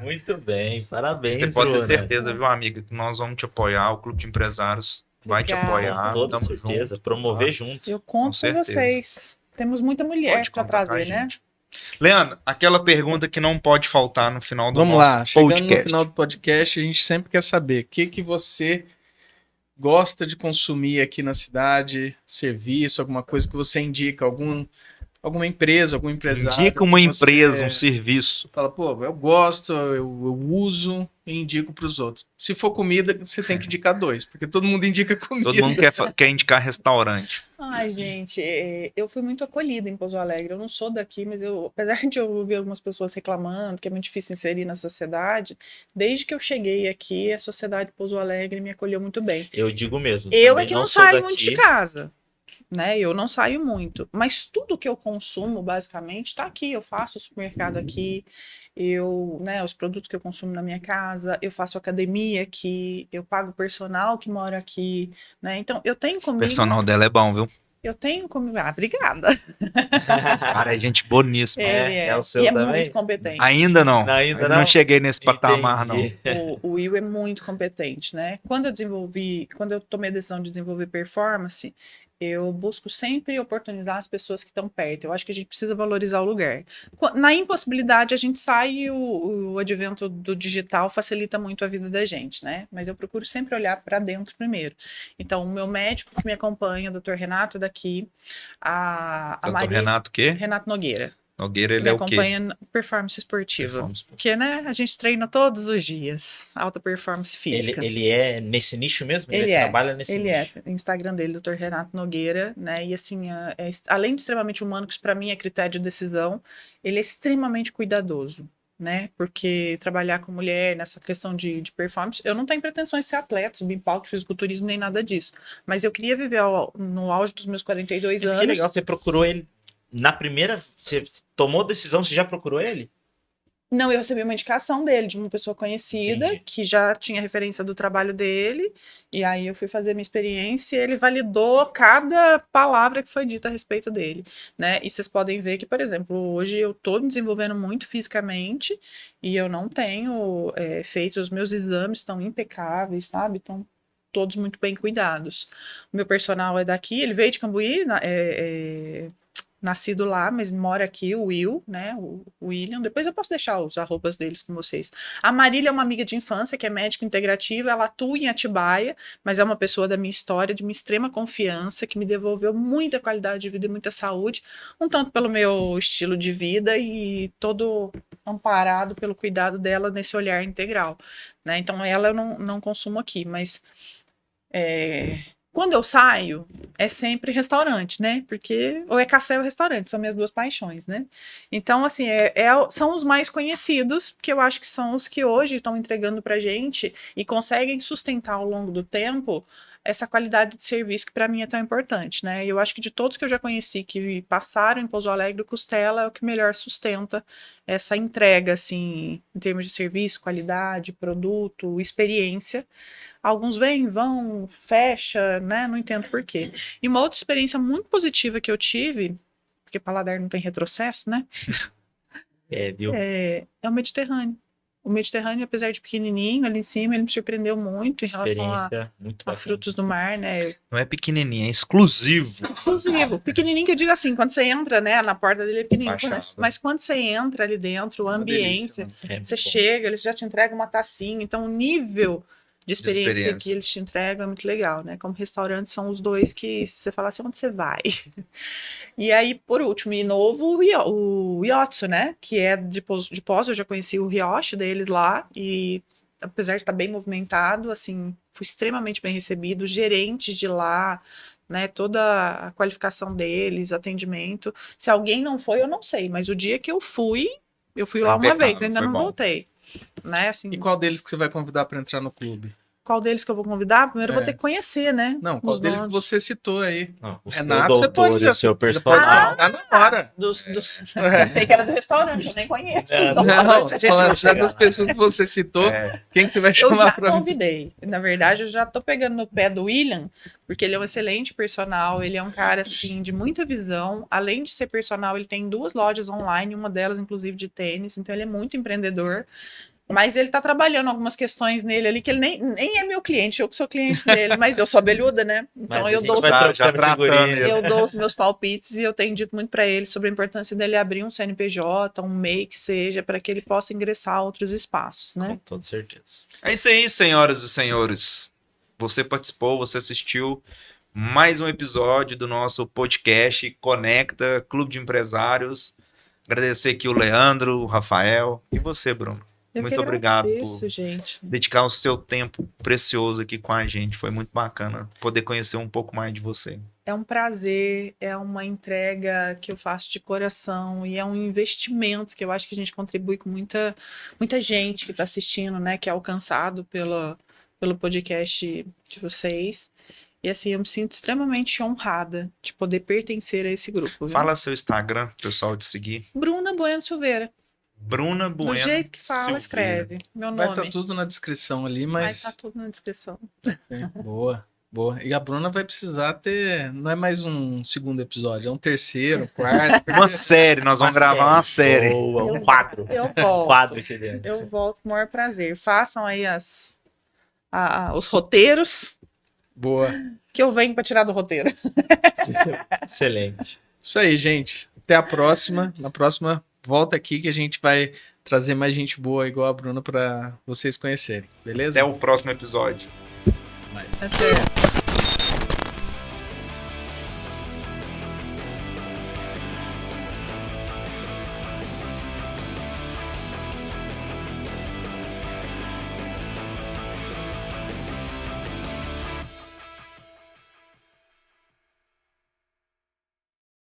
Muito bem, parabéns. Você pode ter certeza, viu, amiga, que nós vamos te apoiar, o Clube de Empresários vai te apoiar. Com toda certeza, junto. promover junto. Eu conto com vocês. temos muita mulher Pode para contar com a trazer, né? gente. Leandro, aquela pergunta que não pode faltar no final do Vamos nosso lá, chegando podcast. no final do podcast, a gente sempre quer saber o que você gosta de consumir aqui na cidade, serviço, alguma coisa que você indica, alguma empresa, algum empresário. Indica uma que empresa, você um serviço. fala, pô, eu gosto, eu uso e indico para os outros. Se for comida, você tem que indicar 2, porque todo mundo indica comida. Todo mundo quer indicar restaurante. Ai, gente, eu fui muito acolhida em Pouso Alegre. Eu não sou daqui, mas apesar de eu ouvir algumas pessoas reclamando que é muito difícil inserir na sociedade, desde que eu cheguei aqui, a sociedade de Pouso Alegre me acolheu muito bem. Eu digo mesmo. Eu também é que não sou saio daqui. muito de casa, né? Eu não saio muito, mas tudo que eu consumo, basicamente, está aqui. Eu faço o supermercado aqui, né, os produtos que eu consumo na minha casa, eu faço academia aqui, eu pago o personal que mora aqui, né? Então, eu tenho O comigo. personal dela é bom, viu? Eu tenho comigo. Ah, obrigada. Cara, é gente boníssima. É o seu e é também? muito competente. Ainda não. Ainda Ainda não cheguei nesse patamar, não. Entendi. O Will é muito competente, né? Quando eu tomei a decisão de desenvolver performance, eu busco sempre oportunizar as pessoas que estão perto. Eu acho que a gente precisa valorizar o lugar. Na impossibilidade, a gente sai e o advento do digital facilita muito a vida da gente, né? Mas eu procuro sempre olhar para dentro primeiro. Então, o meu médico que me acompanha, o Dr. Renato daqui, a Doutor Maria... Renato o quê? Renato Nogueira. Nogueira, ele Me é o quê? acompanha na performance esportiva. Porque, né, a gente treina todos os dias. Alta performance física. Ele é nesse nicho mesmo? Ele é. trabalha nesse Ele nicho? é. O Instagram dele, Dr. Renato Nogueira, né? E assim, além de extremamente humano, que isso pra mim é critério de decisão, ele é extremamente cuidadoso, né? Porque trabalhar com mulher nessa questão de performance, eu não tenho pretensões de ser atleta, subir em palco, fisiculturismo, nem nada disso. Mas eu queria viver no auge dos meus 42 anos. Que legal, você procurou ele na primeira. Você tomou decisão, você já procurou ele? Não, eu recebi uma indicação dele, de uma pessoa conhecida, Entendi. que já tinha referência do trabalho dele, e aí eu fui fazer minha experiência e ele validou cada palavra que foi dita a respeito dele, né? E vocês podem ver que, por exemplo, hoje eu tô me desenvolvendo muito fisicamente e eu não tenho feito, os meus exames estão impecáveis, sabe? Estão todos muito bem cuidados. O meu personal é daqui, ele veio de Cambuí, nascido lá, mas mora aqui, o Will, né, o William. Depois eu posso deixar os arrobas deles com vocês. A Marília é uma amiga de infância, que é médica integrativa, ela atua em Atibaia, mas é uma pessoa da minha história, de minha extrema confiança, que me devolveu muita qualidade de vida e muita saúde, um tanto pelo meu estilo de vida e todo amparado pelo cuidado dela nesse olhar integral, né. Então ela eu não consumo aqui, mas quando eu saio, é sempre restaurante, né? Porque ou é café ou restaurante, são minhas duas paixões, né? Então, assim, são os mais conhecidos, que eu acho que são os que hoje estão entregando pra gente e conseguem sustentar ao longo do tempo essa qualidade de serviço que para mim é tão importante, né? E eu acho que de todos que eu já conheci que passaram em Pouso Alegre, o Costela é o que melhor sustenta essa entrega, assim, em termos de serviço, qualidade, produto, experiência. Alguns vêm, vão, fecha, né? Não entendo por quê. E uma outra experiência muito positiva que eu tive, porque paladar não tem retrocesso, né? Viu? É o Mediterrâneo. O Mediterrâneo, apesar de pequenininho, ali em cima, ele me surpreendeu muito em relação muito a frutos do mar, né? Não é pequenininho, é exclusivo. Exclusivo. Pequenininho que eu digo assim, quando você entra, né, na porta dele é pequenininho. Mas quando você entra ali dentro, a ambiência, você chega, eles já te entregam uma tacinha. Então, o nível de experiência que eles te entregam é muito legal, né? Como restaurante, são os dois que, se você falar assim, onde você vai? E aí, por último, e novo, o Yotsu, né? Que é de Poço, eu já conheci o Ryoshi deles lá, e apesar de estar bem movimentado, assim, fui extremamente bem recebido, gerentes de lá, né, toda a qualificação deles, atendimento. Se alguém não foi, eu não sei, mas o dia que eu fui lá uma vez, ainda não voltei. Né, assim, e qual deles que você vai convidar para entrar no clube? Qual deles que eu vou convidar? Primeiro eu vou ter que conhecer, né? Não, qual deles que você citou aí? Não, o Renato, seu doutor e o seu personal. Tá na hora. Eu sei que era do restaurante, eu nem conheço. Não, das pessoas que você citou, quem que você vai chamar? Eu já convidei. Na verdade, eu já tô pegando no pé do William, porque ele é um excelente personal, ele é um cara, assim, de muita visão. Além de ser personal, ele tem 2 lojas online, uma delas, inclusive, de tênis, então ele é muito empreendedor. Mas ele tá trabalhando algumas questões nele ali, que ele nem é meu cliente, eu que sou cliente dele, mas eu sou abelhuda, né? Então eu dou, eu dou os meus palpites e eu tenho dito muito para ele sobre a importância dele abrir um CNPJ, um MEI que seja, para que ele possa ingressar a outros espaços, né? Com toda certeza. É isso aí, senhoras e senhores. Você participou, você assistiu mais um episódio do nosso podcast Conecta Clube de Empresários. Agradecer aqui o Leandro, o Rafael e você, Bruno. Muito obrigado por dedicar o seu tempo precioso aqui com a gente. Foi muito bacana poder conhecer um pouco mais de você. É um prazer, é uma entrega que eu faço de coração e é um investimento que eu acho que a gente contribui com muita gente que está assistindo, né? Que é alcançado pelo podcast de vocês. E assim, eu me sinto extremamente honrada de poder pertencer a esse grupo. Viu? Fala seu Instagram, pessoal, de seguir. Bruna Bueno Silveira. Bruna Bueno. Do jeito que fala, Silveira. escreve. Meu nome. Vai estar tudo na descrição ali, mas. Vai estar tudo na descrição. Boa, boa. E a Bruna vai precisar ter. Não é mais um segundo episódio, é um terceiro, quarto. Uma série, nós vamos gravar uma série. Boa, um quadro. Eu volto. Um quadro aqui dentro. Eu volto com o maior prazer. Façam aí os roteiros. Boa. Que eu venho para tirar do roteiro. Excelente. Isso aí, gente. Até a próxima. Na próxima, volta aqui que a gente vai trazer mais gente boa igual a Bruna para vocês conhecerem. Beleza? Até o próximo episódio. Mais. Até.